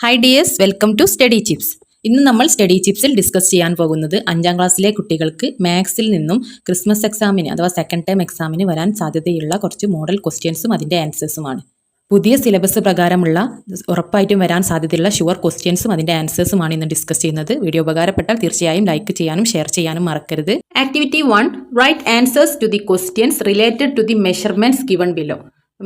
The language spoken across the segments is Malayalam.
Hi dears, welcome to study chips. ഇന്ന് നമ്മൾ സ്റ്റഡി ചിപ്സിൽ ഡിസ്കസ് ചെയ്യാൻ പോകുന്നത് 5ാം ക്ലാസ്സിലെ കുട്ടികൾക്ക് മാത്സിൽ നിന്നും ക്രിസ്മസ് എക്സാമിന് അഥവാ സെക്കൻഡ് ടൈം എക്സാമിന് വരാൻ സാധ്യതയുള്ള കുറച്ച് മോഡൽ ക്വസ്റ്റ്യൻസും അതിൻ്റെ ആൻസേഴ്സുമാണ്. പുതിയ സിലബസ് പ്രകാരമുള്ള ഉറപ്പായിട്ടും വരാൻ സാധ്യതയുള്ള ഷുവർ ക്വസ്റ്റ്യൻസും അതിൻ്റെ ആൻസേഴ്സുമാണ് ഇന്ന് ഡിസ്കസ് ചെയ്യുന്നത്. വീഡിയോ ഉപകാരപ്പെട്ടാൽ തീർച്ചയായും ലൈക്ക് ചെയ്യാനും ഷെയർ ചെയ്യാനും മറക്കരുത്. Activity 1, write answers to the questions related to the measurements given below.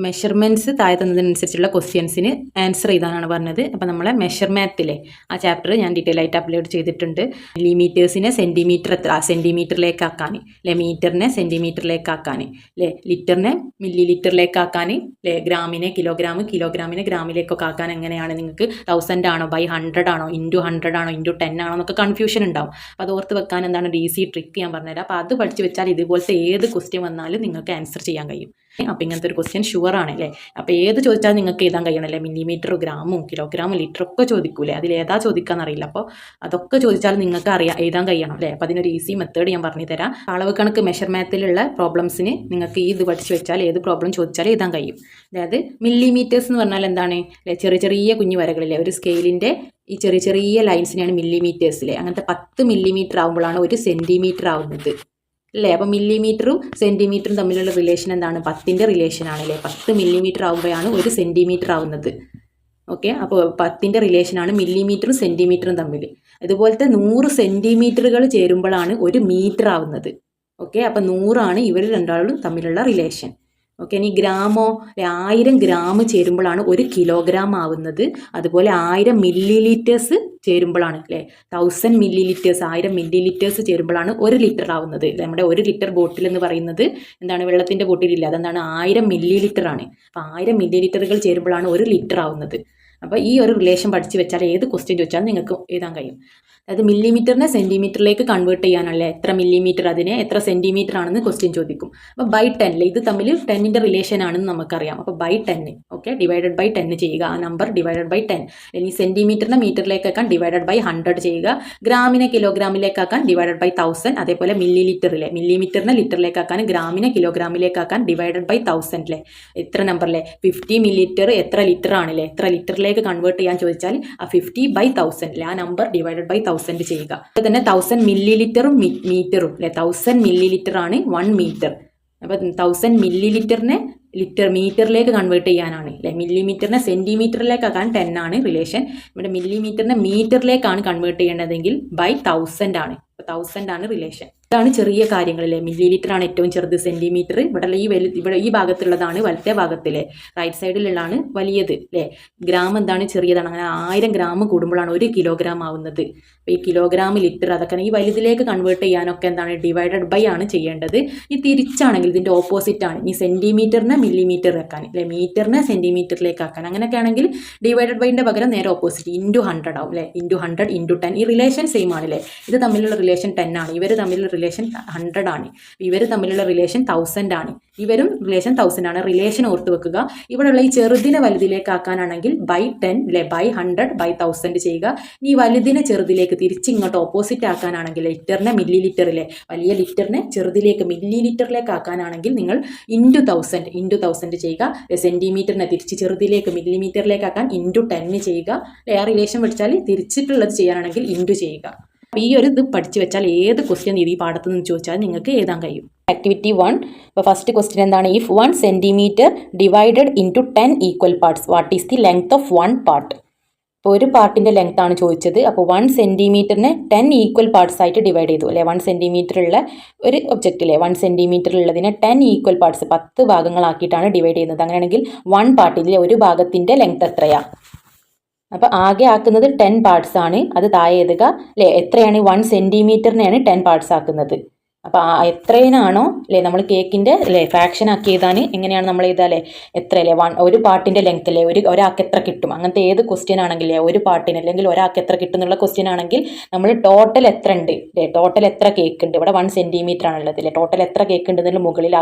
Measurements താഴെ തന്നതിനനുസരിച്ചുള്ള ക്വസ്റ്റ്യൻസിന് ആൻസർ ചെയ്താനാണ് പറഞ്ഞത്. അപ്പോൾ നമ്മളെ മെഷർമാത്തിലെ ആ ചാപ്റ്റർ ഞാൻ ഡീറ്റെയിൽ ആയിട്ട് അപ്ലോഡ് ചെയ്തിട്ടുണ്ട്. മില്ലിമീറ്റേഴ്സിനെ സെൻറ്റിമീറ്ററിലേക്ക് ആക്കാൻ, അല്ലെ മീറ്ററിനെ സെൻറ്റിമീറ്ററിലേക്ക് ആക്കാൻ, അല്ലെ ലിറ്ററിനെ മില്ലി ലിറ്ററിലേക്ക് ആക്കാൻ, അല്ലെ ഗ്രാമിനെ കിലോഗ്രാമിനെ ഗ്രാമിലേക്കൊക്കെ ആക്കാൻ എങ്ങനെയാണ്, നിങ്ങൾക്ക് 1000 ആണോ ബൈ 100 ആണോ ഇൻറ്റു 100 ആണോ ഇൻറ്റു 10 ആണോ എന്നൊക്കെ കൺഫ്യൂഷൻ ഉണ്ടാവും. അപ്പോൾ അത് ഓർത്ത് വെക്കാൻ എന്താണ് ഒരു ഈസി ട്രിക്ക് ഞാൻ പറഞ്ഞുതരാം. അപ്പോൾ അത് പഠിച്ച് വെച്ചാൽ ഇതുപോലത്തെ ഏത് ക്വസ്റ്റ്യൻ വന്നാലും നിങ്ങൾക്ക് ആൻസർ ചെയ്യാൻ കഴിയും. അപ്പോൾ ഇങ്ങനത്തെ ഒരു ക്വസ്റ്റ്യൻ ഷുവർ ആണ് അല്ലേ. അപ്പോൾ ഏത് ചോദിച്ചാൽ നിങ്ങൾക്ക് എഴുതാൻ കഴിയണമല്ലേ. മില്ലിമീറ്റർ, ഗ്രാമും കിലോഗ്രാമും ലിറ്ററൊക്കെ ചോദിക്കൂലേ, അതിലേതാ ചോദിക്കാന്നറിയില്ല. അപ്പോൾ അതൊക്കെ ചോദിച്ചാൽ നിങ്ങൾക്ക് എഴുതാൻ കഴിയണം അല്ലേ. അപ്പോൾ അതിനൊരു ഈസി മെത്തേഡ് ഞാൻ പറഞ്ഞു തരാം. അളവ് കണക്ക് മെഷർമാത്തിലുള്ള പ്രോബ്ലംസിന് നിങ്ങൾക്ക് ഈ ഇത് പഠിച്ച് വെച്ചാൽ ഏത് പ്രോബ്ലം ചോദിച്ചാൽ എഴുതാൻ കഴിയും. അതായത് മില്ലിമീറ്റേഴ്സ് എന്ന് പറഞ്ഞാൽ എന്താണ്, അല്ലെ ചെറിയ കുഞ്ഞു വരകളില്ലേ, ഒരു സ്കെയിലിൻ്റെ ഈ ചെറിയ ലൈൻസിനെയാണ് മില്ലിമീറ്റേഴ്സിലെ. അങ്ങനത്തെ 10 മില്ലിമീറ്റർ ആകുമ്പോഴാണ് ഒരു സെൻറ്റിമീറ്റർ ആവുന്നത് അല്ലേ. അപ്പോൾ മില്ലിമീറ്ററും സെൻറ്റിമീറ്ററും തമ്മിലുള്ള റിലേഷൻ എന്താണ്, 10ൻ്റെ റിലേഷൻ ആണല്ലേ. 10 മില്ലിമീറ്റർ ആകുമ്പോഴാണ് ഒരു സെൻറ്റിമീറ്റർ ആവുന്നത്. ഓക്കെ, അപ്പോൾ 10ൻ്റെ റിലേഷനാണ് മില്ലിമീറ്ററും സെൻറ്റിമീറ്ററും തമ്മിൽ. ഇതുപോലത്തെ 100 സെൻറ്റിമീറ്ററുകൾ ചേരുമ്പോഴാണ് ഒരു മീറ്റർ ആവുന്നത്. ഓക്കെ, അപ്പോൾ 100 ഇവർ രണ്ടാളും തമ്മിലുള്ള റിലേഷൻ. ഓക്കെ, ഇനി ഗ്രാമോ, 1000 ഗ്രാം ചേരുമ്പോഴാണ് ഒരു കിലോഗ്രാം ആവുന്നത്. അതുപോലെ 1000 മില്ലി ലിറ്റേഴ്സ് ചേരുമ്പോഴാണ് അല്ലേ, 1000 മില്ലി ലിറ്റേഴ്സ് 1000 മില്ലി ലിറ്റേഴ്സ് ചേരുമ്പോഴാണ് 1 ലിറ്റർ ആവുന്നത്. നമ്മുടെ 1 ലിറ്റർ ബോട്ടിൽ എന്ന് പറയുന്നത് എന്താണ്, വെള്ളത്തിൻ്റെ ബോട്ടിലില്ല, അതെന്താണ് 1000 മില്ലി ലിറ്റർ ആണ്. അപ്പോൾ 1000 മില്ലി ലിറ്ററുകൾ ചേരുമ്പോഴാണ് 1 ലിറ്റർ ആവുന്നത്. അപ്പോൾ ഈ ഒരു റിലേഷൻ പഠിച്ച് വെച്ചാൽ ഏത് ക്വസ്റ്റ്യൻ ചോദിച്ചാൽ നിങ്ങൾക്ക് എഴുതാൻ കഴിയും. അതായത് മില്ലിമീറ്ററിനെ സെൻറ്റിമീറ്ററിലേക്ക് കൺവേർട്ട് ചെയ്യാനല്ലേ, എത്ര മില്ലിമീറ്റർ അതിനെ എത്ര സെൻറ്റിമീറ്റർ ആണെന്ന് ക്വസ്റ്റ്യൻ ചോദിക്കും. അപ്പോൾ ബൈ 10 ഇത് തമ്മിൽ 10ൻ്റെ റിലേഷൻ ആണെന്ന് നമുക്കറിയാം. അപ്പോൾ ബൈ 10 ഓക്കെ ഡിവൈഡഡ് ബൈ 10 ചെയ്യുക. ആ നമ്പർ ഡിവൈഡഡ് ബൈ 10. ഇനി സെൻറ്റിമീറ്ററിനെ മീറ്ററിലേക്കാക്കാൻ ഡിവൈഡഡ് ബൈ 100 ചെയ്യുക. ഗ്രാമിനെ കിലോഗ്രാമിലേക്കാക്കാൻ ഡിവൈഡഡ് ബൈ 1000. അതേപോലെ മില്ലിമീറ്ററിനെ ലിറ്ററിലേക്കാക്കാൻ, ഗ്രാമിനെ കിലോഗ്രാമിലേക്കാക്കാൻ ഡിവൈഡഡ് ബൈ 1000 അല്ലേ. എത്ര നമ്പറിലെ 50 മില്ലിലിറ്റർ എത്ര ലിറ്റർ ആണല്ലേ, എത്ര ലിറ്ററിലേക്ക് കൺവേർട്ട് ചെയ്യാൻ ചോദിച്ചാൽ ആ 50 ബൈ 1000 അല്ലേ, ആ നമ്പർ ഡിവൈഡഡ് ബൈ 1000 ചെയ്യുക. അതുപോലെ തന്നെ 1000 മില്ലി ലിറ്ററും മീറ്ററും അല്ലെ, 1000 മില്ലി ലിറ്റർ ആണ് 1 മീറ്റർ. അപ്പോൾ 1000 മില്ലി ലിറ്ററിനെ മീറ്ററിലേക്ക് കൺവേർട്ട് ചെയ്യാനാണ് അല്ലെ. മില്ലിമീറ്ററിനെ സെൻറ്റിമീറ്ററിലേക്കാക്കാൻ 10 ആണ് റിലേഷൻ. ഇവിടെ മില്ലിമീറ്ററിനെ മീറ്ററിലേക്കാണ് കൺവേർട്ട് ചെയ്യേണ്ടതെങ്കിൽ ബൈ 1000 ആണ്. അപ്പോൾ 1000 ആണ് റിലേഷൻ. ഇതാണ് ചെറിയ കാര്യങ്ങളല്ലേ. മില്ലി ലിറ്റർ ആണ് ഏറ്റവും ചെറുത്, സെൻറ്റിമീറ്റർ ഇവിടെ ഈ ഭാഗത്തുള്ളതാണ് വലത്തെ ഭാഗത്തിലെ റൈറ്റ് സൈഡിലുള്ളതാണ് വലിയത് അല്ലേ. ഗ്രാം എന്താണ് ചെറിയതാണ്. അങ്ങനെ 1000 ഗ്രാം കൂടുമ്പോഴാണ് 1 കിലോഗ്രാം ആവുന്നത്. അപ്പോൾ ഈ കിലോഗ്രാം ലിറ്റർ അതൊക്കെ ഈ വലുതിലേക്ക് കൺവേർട്ട് ചെയ്യാനൊക്കെ എന്താണ് ഡിവൈഡഡ് ബൈ ആണ് ചെയ്യേണ്ടത്. ഈ തിരിച്ചാണെങ്കിൽ ഇതിൻ്റെ ഓപ്പോസിറ്റ് ആണ്. ഈ സെൻറ്റിമീറ്ററിനെ മില്ലിമീറ്റർ ആക്കാൻ അല്ലെ, മീറ്ററിനെ സെൻറ്റിമീറ്ററിലേക്ക് ആക്കാൻ, അങ്ങനെയൊക്കെ ആണെങ്കിൽ ഡിവൈഡഡ് ബൈൻ്റെ പകരം നേരെ ഓപ്പോസിറ്റ് ഇൻറ്റു 100 ആവും അല്ലേ. ഇൻറ്റു 100 ഇൻറ്റു 10 ഈ റിലേഷൻ സെയിം ആണല്ലേ. ഇത് തമ്മിലുള്ള റിലേഷൻ 10 ആണ്, ഇവർ തമ്മിലുള്ള റിലേഷൻ 100 ആണ്, ഇവർ തമ്മിലുള്ള റിലേഷൻ 1000 ആണ്, ഇവരും റിലേഷൻ 1000 ആണ്. റിലേഷൻ ഓർത്ത് വെക്കുക. ഇവിടെയുള്ള ഈ ചെറുതിനെ വലുതിലേക്ക് ആക്കാനാണെങ്കിൽ ബൈ 10 അല്ലെ, ബൈ 100 ബൈ 1000 ചെയ്യുക. ഈ വലുതിനെ ചെറുതിലേക്ക് തിരിച്ച് ഇങ്ങോട്ട് ഓപ്പോസിറ്റ് ആക്കാനാണെങ്കിൽ ലിറ്ററിനെ മില്ലി ലിറ്ററിലെ, വലിയ ലിറ്ററിനെ ചെറുതിലേക്ക് മില്ലി ലിറ്ററിലേക്ക് ആക്കാനാണെങ്കിൽ നിങ്ങൾ ഇൻറ്റു 1000 ചെയ്യുക. സെൻറ്റിമീറ്ററിനെ തിരിച്ച് ചെറുതിലേക്ക് മില്ലിമീറ്ററിലേക്ക് ആക്കാൻ ഇൻറ്റു 10 ചെയ്യുക. ആ റിലേഷൻ പഠിച്ചാൽ തിരിച്ചിട്ടുള്ളത് ചെയ്യാനാണെങ്കിൽ ഇൻറ്റു ചെയ്യുക. ഈ ഒരു ഇത് പഠിച്ചു വെച്ചാൽ ഏത് ക്വസ്റ്റ്യൻ ഈ പാഠത്തു നിന്ന് ചോദിച്ചാൽ നിങ്ങൾക്ക് എഴുതാൻ കഴിയും. ആക്ടിവിറ്റി 1, ഇപ്പോൾ ഫസ്റ്റ് ക്വസ്റ്റ്യൻ എന്താണ്, if 1 centimetre divided into 10 equal parts what is the length of 1 part. ഇപ്പോൾ ഒരു പാർട്ടിൻ്റെ ലെങ്ത് ആണ് ചോദിച്ചത്. അപ്പോൾ 1 സെൻറ്റിമീറ്ററിനെ 10 ഈക്വൽ പാർട്സ് ആയിട്ട് ഡിവൈഡ് ചെയ്തു അല്ലേ. 1 സെൻറ്റിമീറ്ററുള്ള ഒരു ഒബ്ജക്റ്റിലെ 1 സെൻറ്റിമീറ്റർ ഉള്ളതിനെ 10 ഈക്വൽ പാർട്സ് 10 ഭാഗങ്ങളാക്കിയിട്ടാണ് ഡിവൈഡ് ചെയ്യുന്നത്. അങ്ങനെയാണെങ്കിൽ 1 പാർട്ടിലെ ഒരു ഭാഗത്തിൻ്റെ ലെങ്ത് എത്രയാണ്. അപ്പോൾ ആകെ ആക്കുന്നത് 10 പാർട്സ് ആണ്. അത് താഴെ എഴുതുക അല്ലേ. എത്രയാണ് 1 സെൻറ്റിമീറ്ററിനെയാണ് 10 പാർട്സ് ആക്കുന്നത്. അപ്പോൾ എത്രയാണോ അല്ലേ നമ്മൾ കേക്കിൻ്റെ അല്ലേ ഫ്രാക്ഷൻ ആക്കിയതാണ്. എങ്ങനെയാണ് നമ്മൾ ചെയ്താൽ എത്ര അല്ലേ, ഒരു പാർട്ടിൻ്റെ ലെങ്ത് അല്ലേ, ഒരാൾക്ക് എത്ര കിട്ടും, അങ്ങനത്തെ ഏത് ക്വസ്റ്റ്യൻ ആണെങ്കിലേ ഒരു പാർട്ടിന് അല്ലെങ്കിൽ ഒരാൾക്ക് എത്ര കിട്ടും എന്നുള്ള ക്വസ്റ്റ്യൻ ആണെങ്കിൽ നമ്മൾ ടോട്ടൽ എത്ര ഉണ്ട് അല്ലേ, ടോട്ടൽ എത്ര കേക്ക് ഉണ്ട്, ഇവിടെ 1 സെൻറ്റിമീറ്റർ ആണുള്ളത് അല്ലേ, ടോട്ടൽ എത്ര കേക്ക് ഉണ്ട് എന്നുള്ള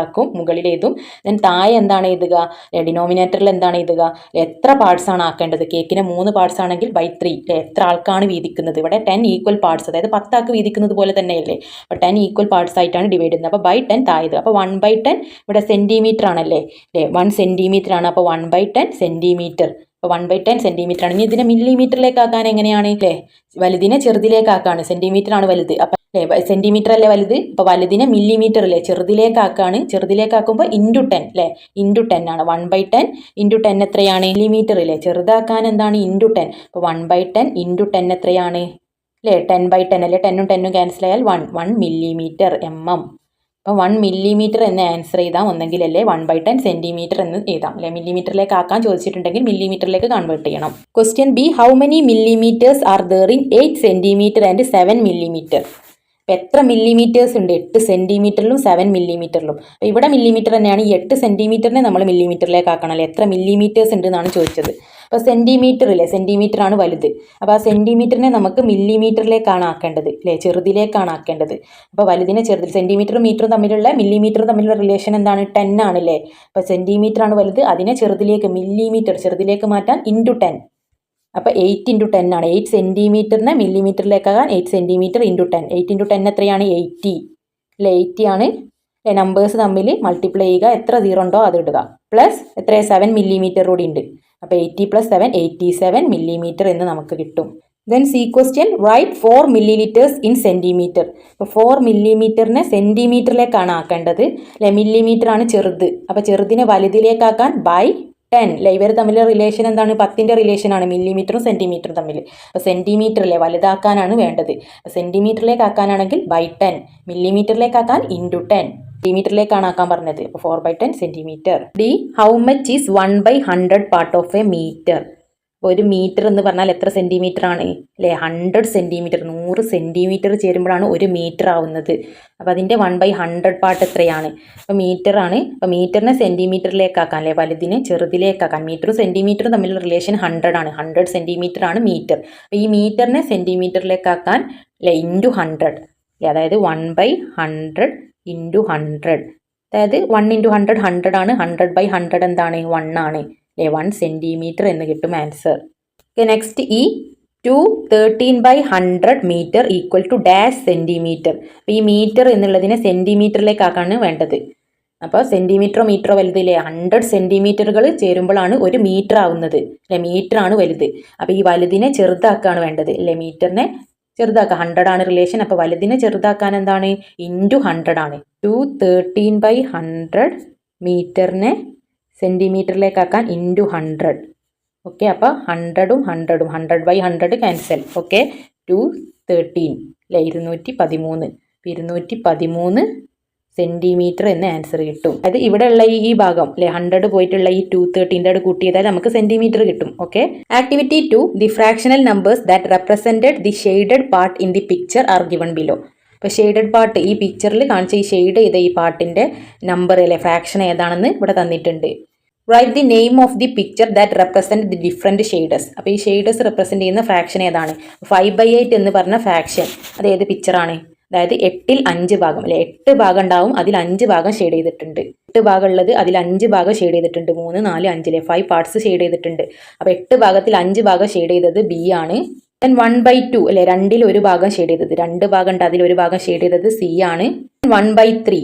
മുകളിൽ എഴുതും. ദെൻ താഴെ എന്താണ് എഴുതുക, ഡിനോമിനേറ്ററിൽ എന്താണ് എഴുതുക, എത്ര പാർട്സ് ആണ് ആക്കേണ്ടത്. കേക്കിന് 3 പാർട്സ് ആണെങ്കിൽ ബൈ 3 അല്ലേ, എത്ര ആൾക്കാണ് വീതിക്കുന്നത്. ഇവിടെ 10 ഈക്വൽ പാർട്സ്, അതായത് 10 ആൾക്ക് വീതിക്കുന്നത് പോലെ തന്നെയല്ലേ. അപ്പോൾ 10 ഈക്വൽ പാർട്സ് പാർട്സ് ആയിട്ടാണ് ഡിവൈഡ് ചെയ്യുന്നത്. അപ്പോൾ by 10 തായത്. അപ്പോൾ 1/10 ഇവിടെ സെൻറ്റിമീറ്റർ ആണല്ലേ, അല്ലേ 1 സെൻറ്റിമീറ്റർ ആണ്. അപ്പോൾ 1/10 സെൻറ്റിമീറ്റർ. അപ്പോൾ 1/10 സെൻറ്റിമീറ്റർ ആണ്. ഇനി ഇതിനെ മില്ലിമീറ്ററിലേക്ക് ആക്കാൻ എങ്ങനെയാണ്, അല്ലേ വലുതിനെ ചെറുതിലേക്ക് ആക്കാണ്. സെൻറ്റിമീറ്റർ ആണ് വലുത്, അപ്പം അല്ലേ സെൻറ്റിമീറ്റർ അല്ലേ വലുത്, അപ്പോൾ വലുതിനെ മില്ലിമീറ്റർ അല്ലേ ചെറുതിലേക്ക് ആക്കാണ്. ചെറുതിലേക്ക് ആക്കുമ്പോൾ × 10 അല്ലേ × 10 ആണ്. 1/10 × 10 എത്രയാണ്, മില്ലിമീറ്റർ അല്ലേ. ചെറുതാക്കാൻ എന്താണ് × 10. അപ്പോൾ 1/10 × 10 എത്രയാണ്, അല്ലേ 10/10 അല്ലേ. 10ഉം 10ഉം ക്യാൻസൽ ആയാൽ 1 മില്ലിമീറ്റർ അപ്പോൾ 1 മില്ലിമീറ്റർ എന്ന് ആൻസർ ചെയ്താൽ ഒന്നെങ്കിൽ അല്ലേ 1/10 സെൻറ്റിമീറ്റർ എന്ന് എഴുതാം, അല്ലെ മില്ലിമീറ്ററിലേക്ക് ആക്കാൻ ചോദിച്ചിട്ടുണ്ടെങ്കിൽ മില്ലിമീറ്ററിലേക്ക് കൺവേർട്ട് ചെയ്യണം. Question B, how many millimetres are there in 8 centimetre and 7 millimetre. അപ്പോൾ എത്ര മില്ലിമീറ്റേഴ്സ് ഉണ്ട്, 8 സെൻറ്റിമീറ്ററിലും 7 മില്ലിമീറ്ററിലും. അപ്പോൾ ഇവിടെ മില്ലിമീറ്റർ തന്നെയാണ്, ഈ 8 സെൻറ്റിമീറ്ററിനെ നമ്മൾ മില്ലിമീറ്ററിലേക്ക് ആക്കണം അല്ലേ. എത്ര മില്ലിമീറ്റേഴ്സ് ഉണ്ട് എന്നാണ് ചോദിച്ചത്. അപ്പോൾ സെൻറ്റിമീറ്റർ ഇല്ലേ, സെൻറ്റിമീറ്റർ ആണ് വലുത്. അപ്പോൾ ആ സെൻറ്റിമീറ്ററിനെ നമുക്ക് മില്ലിമീറ്ററിലേക്കാണ് ആക്കേണ്ടത്, അല്ലേ ചെറുതിലേക്കാണ് ആക്കേണ്ടത്. അപ്പോൾ വലുതിനെ ചെറുതിൽ, സെൻറ്റിമീറ്ററും മീറ്ററും തമ്മിലുള്ള മില്ലിമീറ്ററും തമ്മിലുള്ള റിലേഷൻ എന്താണ്, 10 ആണല്ലേ. അപ്പോൾ സെൻറ്റിമീറ്റർ ആണ് വലുത്, അതിനെ ചെറുതിലേക്ക് മില്ലിമീറ്റർ ചെറുതിലേക്ക് മാറ്റാൻ × 10. അപ്പോൾ 8 × 10 ആണ്. 8 സെൻറ്റിമീറ്ററിനെ മില്ലിമീറ്ററിലേക്കാകാൻ 8 സെൻറ്റിമീറ്റർ × 10. 8 × 10 എത്രയാണ്, 80 അല്ലേ. 80 ആണ് നമ്പേഴ്സ് തമ്മിൽ മൾട്ടിപ്ലൈ ചെയ്യുക, എത്ര 0 ഉണ്ടോ അത് ഇടുക, പ്ലസ് എത്ര 7 മില്ലിമീറ്റർ കൂടി ഉണ്ട്. അപ്പോൾ 80 + 7 87 മില്ലിമീറ്റർ എന്ന് നമുക്ക് കിട്ടും. Then C question, write 4 millilitres in centimetre. അപ്പോൾ 4 മില്ലിമീറ്ററിനെ സെൻറ്റിമീറ്ററിലേക്കാണ് ആക്കേണ്ടത്, അല്ലെ മില്ലിമീറ്റർ ആണ് ചെറുത്. അപ്പോൾ ചെറുതിനെ വലുതിലേക്കാക്കാൻ /10 അല്ലെ. ഇവർ തമ്മിലുള്ള റിലേഷൻ എന്താണ്, 10ന്റെ റിലേഷനാണ് മില്ലിമീറ്ററും സെൻറ്റിമീറ്ററും തമ്മിൽ. അപ്പോൾ സെൻറ്റിമീറ്റർ അല്ലേ വലുതാക്കാനാണ് വേണ്ടത്. സെൻറ്റിമീറ്ററിലേക്ക് ആക്കാനാണെങ്കിൽ /10, മില്ലിമീറ്ററിലേക്കാക്കാൻ × 10, സെൻറ്റിമീറ്ററിലേക്കാണ് ആക്കാൻ പറഞ്ഞത്. അപ്പോൾ 4/10 centimetre. D, how much is 1/100 part of a metre. ഒരു മീറ്റർ എന്ന് പറഞ്ഞാൽ എത്ര സെൻറ്റിമീറ്റർ ആണ്, അല്ലേ 100 സെൻറ്റിമീറ്റർ. 100 സെൻറ്റിമീറ്റർ ചേരുമ്പോഴാണ് ഒരു മീറ്റർ ആവുന്നത്. അപ്പോൾ അതിൻ്റെ 1/100 പാർട്ട് എത്രയാണ്, അപ്പോൾ മീറ്റർ ആണ്. അപ്പോൾ മീറ്ററിനെ സെൻറ്റിമീറ്ററിലേക്കാക്കാൻ, അല്ലേ വലുതിനെ ചെറുതിലേക്കാക്കാൻ. മീറ്ററും സെൻറ്റിമീറ്ററും തമ്മിലുള്ള റിലേഷൻ 100 ആണ്. 100 സെൻറ്റിമീറ്റർ ആണ് മീറ്റർ. അപ്പോൾ ഈ മീറ്ററിനെ സെൻറ്റിമീറ്ററിലേക്കാക്കാൻ അല്ലേ × 100, അതായത് 1/100 × 100, അതായത് 1 × 100 100 ആണ്. 100/100 എന്താണ്, 1 ആണ്, അല്ലേ 1 സെൻറ്റിമീറ്റർ എന്ന് കിട്ടും ആൻസർ. നെക്സ്റ്റ് ഈ 213/100 metre equal to dash centimetre. അപ്പോൾ ഈ മീറ്റർ എന്നുള്ളതിനെ സെൻറ്റിമീറ്ററിലേക്കാക്കാണ് വേണ്ടത്. അപ്പോൾ സെൻറ്റിമീറ്ററോ മീറ്ററോ വലുത്, അല്ലേ 100 സെൻറ്റിമീറ്ററുകൾ ചേരുമ്പോഴാണ് ഒരു മീറ്റർ ആവുന്നത്, അല്ലെ മീറ്റർ ആണ് വലുത്. അപ്പോൾ ഈ വലുതിനെ ചെറുതാക്കാണ് വേണ്ടത്, അല്ലേ മീറ്ററിനെ ചെറുതാക്കുക. 100 ആണ് റിലേഷൻ. അപ്പോൾ വലുതിനെ ചെറുതാക്കാൻ എന്താണ്, × 100 ആണ്. 213/100 മീറ്ററിനെ സെൻറ്റിമീറ്ററിലേക്കാക്കാൻ × 100. ഓക്കെ, അപ്പോൾ 100ഉം 100ഉം 100/100 ക്യാൻസൽ. ഓക്കെ, 213 അല്ലേ 213. 213 സെൻറ്റിമീറ്റർ എന്ന് ആൻസർ കിട്ടും. അത് ഇവിടെ ഉള്ള ഈ ഭാഗം അല്ലേ 100 പോയിട്ടുള്ള ഈ 213 കൂട്ടി ചെയ്താൽ നമുക്ക് സെൻറ്റിമീറ്റർ കിട്ടും. Okay, activity 2, the fractional numbers that represented the shaded part in the picture are given below. ഇപ്പോൾ ഷെയ്ഡഡ് പാർട്ട് ഈ പിക്ചറിൽ കാണിച്ച ഈ ഷെയ്ഡ് ചെയ്ത ഈ പാർട്ടിൻ്റെ നമ്പർ അല്ലെ ഫ്രാക്ഷൻ ഏതാണെന്ന് ഇവിടെ തന്നിട്ടുണ്ട്. Write the name of the picture that represent the different shaders. അപ്പോൾ ഈ ഷെയ്ഡേഴ്സ് റെപ്രസെൻറ്റ് ചെയ്യുന്ന ഫ്രാക്ഷൻ ഏതാണ്, 5/8 എന്ന് പറഞ്ഞ ഫ്രാക്ഷൻ അത് ഏത് പിക്ചറാണ്, അതായത് 8ൽ 5 ഭാഗം അല്ലെ 8 ഭാഗം ഉണ്ടാവും, അതിൽ 5 ഭാഗം ഷെയ്ഡ് ചെയ്തിട്ടുണ്ട്. 8 ഭാഗം ഉള്ളത് അതിൽ 5 ഭാഗം ഷെയ്ഡ് ചെയ്തിട്ടുണ്ട്. 3, 4, 5 5 പാർട്സ് ഷെയ്ഡ് ചെയ്തിട്ടുണ്ട്. അപ്പോൾ 8 ഭാഗത്തിൽ 5 ഭാഗം ഷെയ്ഡ് ചെയ്തത് ബി ആണ്. ദെൻ 1/2 അല്ലെ 2ൽ 1 ഭാഗം ഷെയ്ഡ് ചെയ്തത്, 2 ഭാഗം ഉണ്ട് അതിൽ 1 ഭാഗം ഷെയ്ഡ് ചെയ്തത് സി ആണ്. 1/3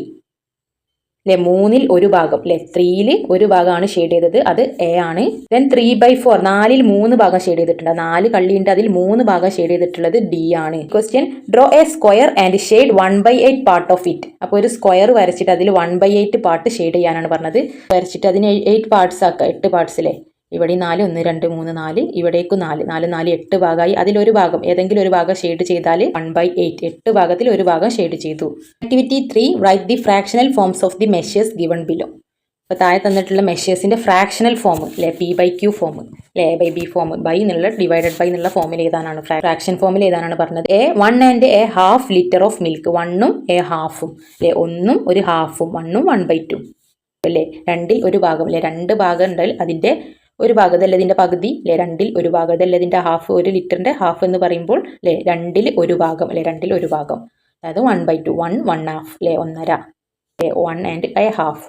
അല്ലെ 3ൽ 1 ഭാഗം അല്ലെ 3ൽ 1 ഭാഗമാണ് ഷെയ്ഡ് ചെയ്തത്, അത് എ ആണ്. ദെൻ 3/4 4ൽ 3 ഭാഗം ഷെയ്ഡ് ചെയ്തിട്ടുണ്ട്, 4 കള്ളിയുണ്ട് അതിൽ 3 ഭാഗം ഷെയ്ഡ് ചെയ്തിട്ടുള്ളത് ഡി ആണ്. Question, draw A square and shade 1/8 part of it. അപ്പോൾ ഒരു സ്ക്വയർ വരച്ചിട്ട് അതിൽ 1/8 പാർട്ട് ഷെയ്ഡ് ചെയ്യാനാണ് പറഞ്ഞത്. വരച്ചിട്ട് അതിന് 8 പാർട്സ് ആക്കുക, 8 പാർട്സിലെ ഇവിടെ 4 1 2 3 4 ഇവിടേക്ക് 4 4 4 8 ഭാഗമായി. അതിലൊരു ഭാഗം ഏതെങ്കിലും ഒരു ഭാഗം ഷെയ്ഡ് ചെയ്താൽ 1/8 8 ഭാഗത്തിൽ ഒരു ഭാഗം ഷെയ്ഡ് ചെയ്തു. Activity 3, write the fractional forms of the measures given below. അപ്പോൾ താഴെ തന്നിട്ടുള്ള മെഷേഴ്സിൻ്റെ ഫ്രാക്ഷണൽ ഫോം അല്ലെ P/Q ഫോം അല്ലെ A/B ഫോം, ബൈ എന്നുള്ള ഡിവൈഡഡ് ബൈ എന്നുള്ള ഫോമിൽ ഏതാനാണ് ഫ്രാക്ഷൻ ഫോമിൽ ഏതാനാണ് പറഞ്ഞത്. 1 and a half litre of milk, 1ഉം a ഹാഫും അല്ലെ 1ഉം 1 ഹാഫും 1ഉം 1/2 അല്ലേ 2ൽ 1 ഭാഗം അല്ലെ 2 ഭാഗം ഉണ്ടായാൽ അതിൻ്റെ 1 ഭാഗം ഇതിൻ്റെ പകുതി അല്ലെ 2ൽ 1 ഭാഗം ഇതിൻ്റെ ഹാഫ്, 1 ലിറ്ററിൻ്റെ ഹാഫ് എന്ന് പറയുമ്പോൾ അല്ലെ 2ൽ 1 ഭാഗം അല്ലെ 2ൽ 1 ഭാഗം, അതായത് 1/2 1 1/2 അല്ലെ 1.5 അല്ലെ 1 and a half.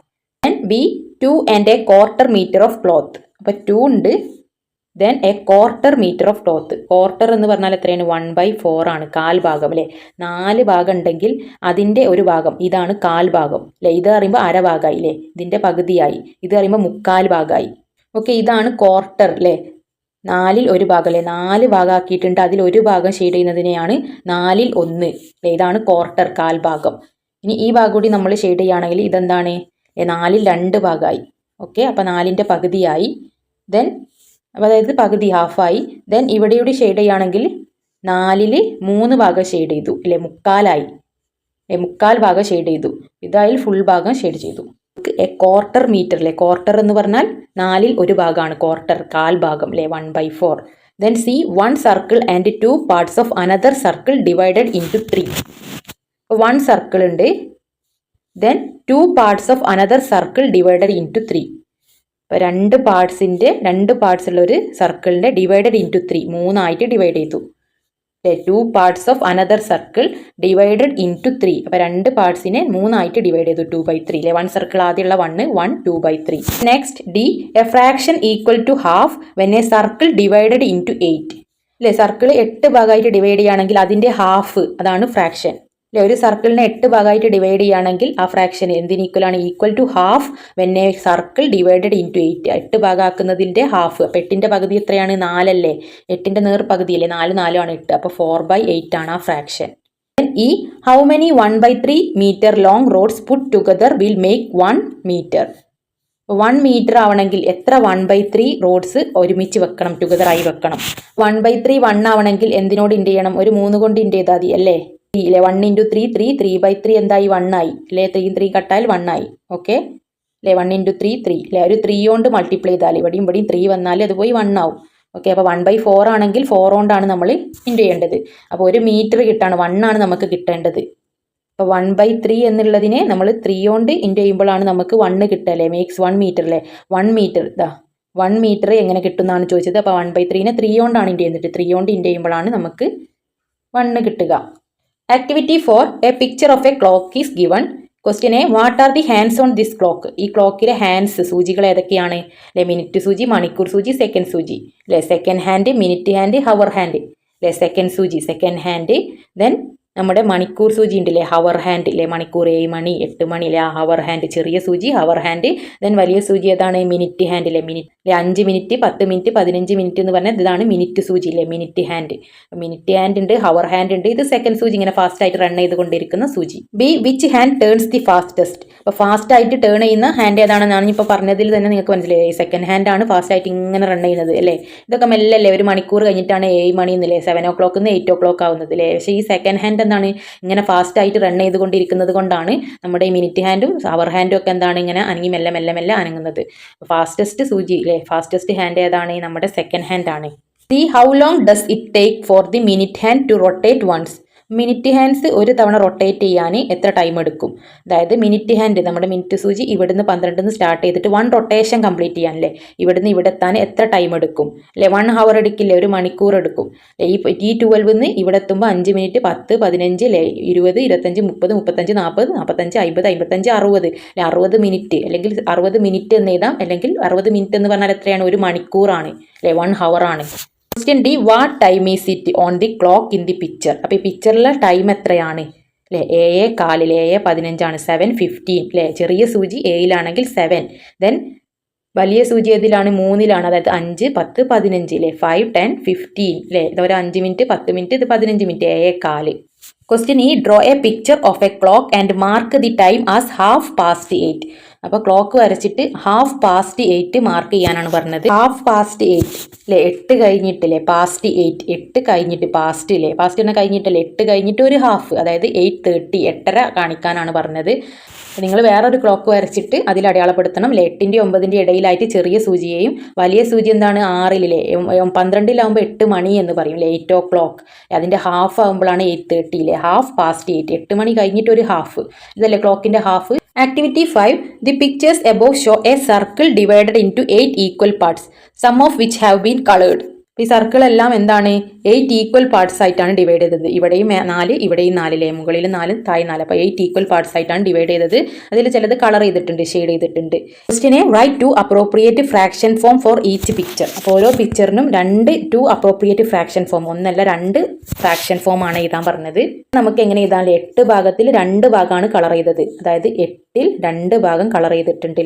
And B 2 and a quarter metre of cloth. അപ്പോൾ 2 ഉണ്ട്, then a quarter metre of cloth. Quarter എന്ന് പറഞ്ഞാൽ എത്രയാണ്? 1/4 ആണ്, കാൽ ഭാഗം അല്ലേ. 4 ഭാഗം ഉണ്ടെങ്കിൽ അതിൻ്റെ ഒരു ഭാഗം ഇതാണ് കാൽ ഭാഗം അല്ലേ. ഇത് പറയുമ്പോൾ അര ഭാഗമായി അല്ലേ, ഇതിൻ്റെ പകുതിയായി. ഇത് പറയുമ്പോൾ മുക്കാൽ ഭാഗമായി. ഓക്കെ, ഇതാണ് ക്വാർട്ടർ അല്ലേ. 4ൽ 1 ഭാഗം അല്ലേ, 4 ഭാഗമാക്കിയിട്ടുണ്ട്. അതിൽ ഒരു ഭാഗം ഷെയ്ഡ് ചെയ്യുന്നതിനെയാണ് 4ൽ 1 അല്ലേ. ഇതാണ് ക്വാർട്ടർ, കാൽ ഭാഗം. ഇനി ഈ ഭാഗം കൂടി നമ്മൾ ഷെയ്ഡ് ചെയ്യുകയാണെങ്കിൽ ഇതെന്താണ്? 4ൽ 2 ഭാഗമായി. ഓക്കെ, അപ്പോൾ 4ൻ്റെ പകുതിയായി. ദെൻ അതായത് പകുതി, ഹാഫായി. ദെൻ ഇവിടെ ഷെയ്ഡ് ചെയ്യുകയാണെങ്കിൽ 4ൽ 3 ഭാഗം ഷെയ്ഡ് ചെയ്തു അല്ലേ, മുക്കാലായി. മുക്കാൽ ഭാഗം ഷെയ്ഡ് ചെയ്തു. ഇതായാൽ ഫുൾ ഭാഗം ഷെയ്ഡ് ചെയ്തു. എ ക്വാർട്ടർ മീറ്റർ അല്ലേ. ക്വാർട്ടർ എന്ന് പറഞ്ഞാൽ 4ൽ 1 ഭാഗമാണ് ക്വാർട്ടർ, കാൽ ഭാഗം അല്ലേ, 1/4. Then C 1 circle and 2 parts of another circle divided into 3. 1 circle ഉണ്ട്, then 2 parts of another circle divided into 3. അപ്പോൾ 2 പാർട്സ് ഉള്ള ഒരു സർക്കിളിൻ്റെ ഡിവൈഡഡ് ഇൻറ്റു 3, 3 ആയിട്ട് ഡിവൈഡ് ചെയ്തു. 2 parts of another circle divided into 3. അപ്പോൾ 2 പാർട്സിനെ 3 ആയിട്ട് ഡിവൈഡ് ചെയ്തു, 2/3 അല്ലേ. 1 സർക്കിൾ ആദ്യമുള്ള 1 2/3. Next D, a fraction equal to half when a circle divided into 8 അല്ലേ. സർക്കിൾ 8 ഭാഗമായിട്ട് ഡിവൈഡ് ചെയ്യുകയാണെങ്കിൽ അതിൻ്റെ ഹാഫ്, അതാണ് ഫ്രാക്ഷൻ അല്ലേ. ഒരു സർക്കിളിനെ 8 ഭാഗമായിട്ട് ഡിവൈഡ് ചെയ്യുകയാണെങ്കിൽ ആ ഫ്രാക്ഷൻ എന്തിന് ഈക്വലാണ്? Equal to half when a circle divided into 8. 8 ഭാഗമാക്കുന്നതിൻ്റെ ഹാഫ്. അപ്പോൾ 8ൻ്റെ പകുതി എത്രയാണ്? 4 അല്ലേ. 8ൻ്റെ നേർ പകുതി അല്ലേ, 4 4 ആണ് 8. അപ്പോൾ 4/8 ആണ് ആ ഫ്രാക്ഷൻ. ഈ how many 1/3 metre long rods put together will make 1 metre. 1 metre ആവണമെങ്കിൽ എത്ര 1/3 റോഡ്സ് ഒരുമിച്ച് വെക്കണം, ടുഗദറായി വെക്കണം? 1/3 1 ആവണമെങ്കിൽ എന്തിനോട് ഇൻഡ് ചെയ്യണം? ഒരു 3 കൊണ്ട് ഇൻഡ് ചെയ്താൽ മതി അല്ലേ. 3 1 × 3 3, 3/3 എന്തായി? 1 ആയി അല്ലേ. 3 കട്ടായാൽ 1 ആയി. ഓക്കെ അല്ലേ. 1 × 3 3 അല്ലേ. ഒരു 3 കൊണ്ട് മൾട്ടിപ്ലൈ ചെയ്താൽ ഇവിടെയും 3 വന്നാൽ അത് പോയി 1 ആവും. ഓക്കെ, അപ്പോൾ 1/4 ആണെങ്കിൽ 4 കൊണ്ടാണ് നമ്മൾ ഇൻഡ് ചെയ്യേണ്ടത്. അപ്പോൾ 1 മീറ്റർ കിട്ടാണ്, 1 ആണ് നമുക്ക് കിട്ടേണ്ടത്. അപ്പോൾ 1/3 എന്നുള്ളതിനെ നമ്മൾ 3 കൊണ്ട് ഇൻഡ് ചെയ്യുമ്പോഴാണ് നമുക്ക് 1 കിട്ടുക അല്ലേ. മേക്സ് 1 മീറ്റർ അല്ലേ. 1 മീറ്റർ ഇതാ 1 മീറ്റർ എങ്ങനെ കിട്ടും എന്നാണ് ചോദിച്ചത്. അപ്പോൾ 1/3നെ 3 കൊണ്ടാണ് ഇൻഡ് ചെയ്യുന്നത്. 3 കൊണ്ട് ഇൻഡ് ചെയ്യുമ്പോഴാണ് നമുക്ക് 1 കിട്ടുക. Activity 4, A picture of A clock is given. Question A, what are the hands on this clock? ഈ ക്ലോക്കിലെ ഹാൻഡ്സ്, സൂചികൾ ഏതൊക്കെയാണ് അല്ലേ. മിനിറ്റ് സൂചി, മണിക്കൂർ സൂചി, സെക്കൻഡ് സൂചി അല്ലേ. Second hand, minute hand, hour hand അല്ലേ. സെക്കൻഡ് സൂചി സെക്കൻഡ് ഹാൻഡ്. ദെൻ നമ്മുടെ മണിക്കൂർ സൂചി ഉണ്ടല്ലേ, ഹവർ ഹാൻഡ് അല്ലേ. മണിക്കൂർ 7 മണി 8 മണി അല്ലേ, ആ ഹവർ ഹാൻഡ് ചെറിയ സൂചി ഹവർ ഹാൻഡ്. ദെൻ വലിയ സൂചി ഏതാണ്? മിനിറ്റ് ഹാൻഡ് അല്ലേ. മിനിറ്റ് 5 മിനിറ്റ് 10 മിനിറ്റ് 15 മിനിറ്റ് എന്ന് പറഞ്ഞാൽ ഇതാണ് മിനിറ്റ് സൂചി അല്ലേ, മിനിറ്റ് ഹാൻഡ്. മിനിറ്റ് ഹാൻഡ് ഉണ്ട്, ഹവർ ഹാൻഡ് ഉണ്ട്. ഇത് സെക്കൻഡ് സൂചി, ഇങ്ങനെ ഫാസ്റ്റ് ആയിട്ട് റൺ ചെയ്തുകൊണ്ടിരിക്കുന്ന സൂചി. B, which hand turns the fastest? അപ്പോൾ ഫാസ്റ്റ് ആയിട്ട് ടേൺ ചെയ്യുന്ന ഹാൻഡ് ഏതാണെന്നാണ് ഇപ്പോൾ പറഞ്ഞതിൽ തന്നെ നിങ്ങൾക്ക് മനസ്സിലായി. സെക്കൻഡ് ഹാൻഡ് ആണ് ഫാസ്റ്റ് ആയിട്ട് ഇങ്ങനെ റൺ ചെയ്യുന്നത് അല്ലേ. ഇതൊക്കെ മെല്ലെ അല്ലേ, ഒരു മണിക്കൂർ കഴിഞ്ഞിട്ടാണ് 7 മണി എന്നല്ലേ, 7 o'clock 8 o'clock ആവുന്നത് അല്ലേ. പക്ഷേ ഈ സെക്കൻഡ് ഹാൻഡ് എന്താണ്, ഇങ്ങനെ ഫാസ്റ്റ് ആയിട്ട് റൺ ചെയ്തുകൊണ്ടിരിക്കുന്നത് കൊണ്ടാണ് നമ്മുടെ ഈ മിനിറ്റ് ഹാൻഡും ഹവർ ഹാൻഡും ഒക്കെ എന്താണ് ഇങ്ങനെ അനങ്ങി മെല്ലെ മെല്ലെ മെല്ലെ അനങ്ങുന്നത്. ഫാസ്റ്റസ്റ്റ് സൂചി അല്ലേ, ഫാസ്റ്റസ്റ്റ് ഹാൻഡ് ഏതാണ്? നമ്മുടെ സെക്കൻഡ് ഹാൻഡ് ആണ്. C, how long does it take for the minute hand to rotate once? Minute hands ഒരു തവണ റൊട്ടേറ്റ് ചെയ്യാൻ എത്ര ടൈം എടുക്കും? അതായത് മിനിറ്റ് ഹാൻഡ്, നമ്മുടെ മിനിറ്റ് സൂചി ഇവിടുന്ന് 12 സ്റ്റാർട്ട് ചെയ്തിട്ട് 1 റൊട്ടേഷൻ കംപ്ലീറ്റ് ചെയ്യാനല്ലേ, ഇവിടുന്ന് ഇവിടെ എത്താൻ എത്ര ടൈം എടുക്കും അല്ലേ? 1 hour എടുക്കില്ലേ, 1 മണിക്കൂർ എടുക്കും. ഈ T12 ഇവിടെ എത്തുമ്പോൾ 5 മിനിറ്റ് 10 15 അല്ലേ, 20 25 30 35 40 45 50 55 60 അല്ലെ, 60 മിനിറ്റ് അല്ലെങ്കിൽ 60 മിനിറ്റ് എന്ന് എഴുതാം. അല്ലെങ്കിൽ 60 മിനിറ്റ് എന്ന് പറഞ്ഞാൽ എത്രയാണ്? 1 മണിക്കൂറാണ് അല്ലേ, 1 hour ആണ്. Question D, what time is it on the clock in the picture? അപ്പോൾ ഈ പിക്ചറിലെ ടൈം എത്രയാണ് അല്ലേ? 7:15 7:15 ആണ്, 7:15 അല്ലേ. ചെറിയ സൂചി Aയിലാണെങ്കിൽ 7. ദെൻ വലിയ സൂചി ഏതിലാണ്? 3ലാണ്, അതായത് 5 10 15 അല്ലേ, 5 10 15 അല്ലേ. ഇതൊരു 5 മിനിറ്റ് 10 മിനിറ്റ്, ഇത് 15 മിനിറ്റ്, 7:15. ക്വസ്റ്റ്യൻ ഈ, draw A picture of A clock and mark the time as 8:30. അപ്പോൾ ക്ലോക്ക് വരച്ചിട്ട് 8:30 മാർക്ക് ചെയ്യാനാണ് പറഞ്ഞത്. 8:30 അല്ലേ, 8 കഴിഞ്ഞിട്ടില്ലേ, പാസ്റ്റ് 8, 8 കഴിഞ്ഞിട്ട് പാസ്റ്റ് ഇല്ലേ, പാസ്റ്റ് തന്നെ കഴിഞ്ഞിട്ടല്ലേ, 8 കഴിഞ്ഞിട്ട് ഒരു ഹാഫ്, അതായത് 8:30 8:30 കാണിക്കാനാണ് പറഞ്ഞത്. നിങ്ങൾ വേറൊരു ക്ലോക്ക് വരച്ചിട്ട് അതിൽ അടയാളപ്പെടുത്തണം. 8ൻ്റെയും 9ൻ്റെയും ഇടയിലായിട്ട് ചെറിയ സൂചിയെയും വലിയ സൂചി എന്താണ് 6ലെ 12 8 മണി എന്ന് പറയും, 8 o'clock. അതിൻ്റെ ഹാഫ് ആകുമ്പോഴാണ് 8:30 അല്ലേ, 8:30 8 മണി കഴിഞ്ഞിട്ട് ഒരു ഹാഫ്, ഇതല്ലേ ക്ലോക്കിൻ്റെ half. Activity 5, the pictures above show a circle divided into 8 equal parts, some of which have been colored. ഈ സർക്കിൾ എല്ലാം എന്താണ് 8 ഈക്വൽ പാർട്സ് ആയിട്ടാണ് ഡിവൈഡ് ചെയ്തത്. ഇവിടെയും 4 ഇവിടെയും 4 മുകളിൽ 4 താഴെ 4. അപ്പോൾ 8 ഈക്വൽ പാർട്സ് ആയിട്ടാണ് ഡിവൈഡ് ചെയ്തത്. അതിൽ ചിലത് കളർ ചെയ്തിട്ടുണ്ട്, ഷെയ്ഡ് ചെയ്തിട്ടുണ്ട്. ക്വസ്റ്റ്യനെ write 2 appropriate fraction form for each picture. അപ്പോൾ ഓരോ പിക്ചറിനും 2 അപ്രോപ്രിയേറ്റ് ഫ്രാക്ഷൻ ഫോം, ഒന്നല്ല 2 ഫ്രാക്ഷൻ ഫോം ആണ് എഴുതാൻ പറഞ്ഞത്. നമുക്ക് എങ്ങനെ എഴുതാൻ? 8 ഭാഗത്തിൽ 2 ഭാഗമാണ് കളർ ചെയ്തത്. അതായത് 8ൽ 2 ഭാഗം കളർ ചെയ്തിട്ടുണ്ട്.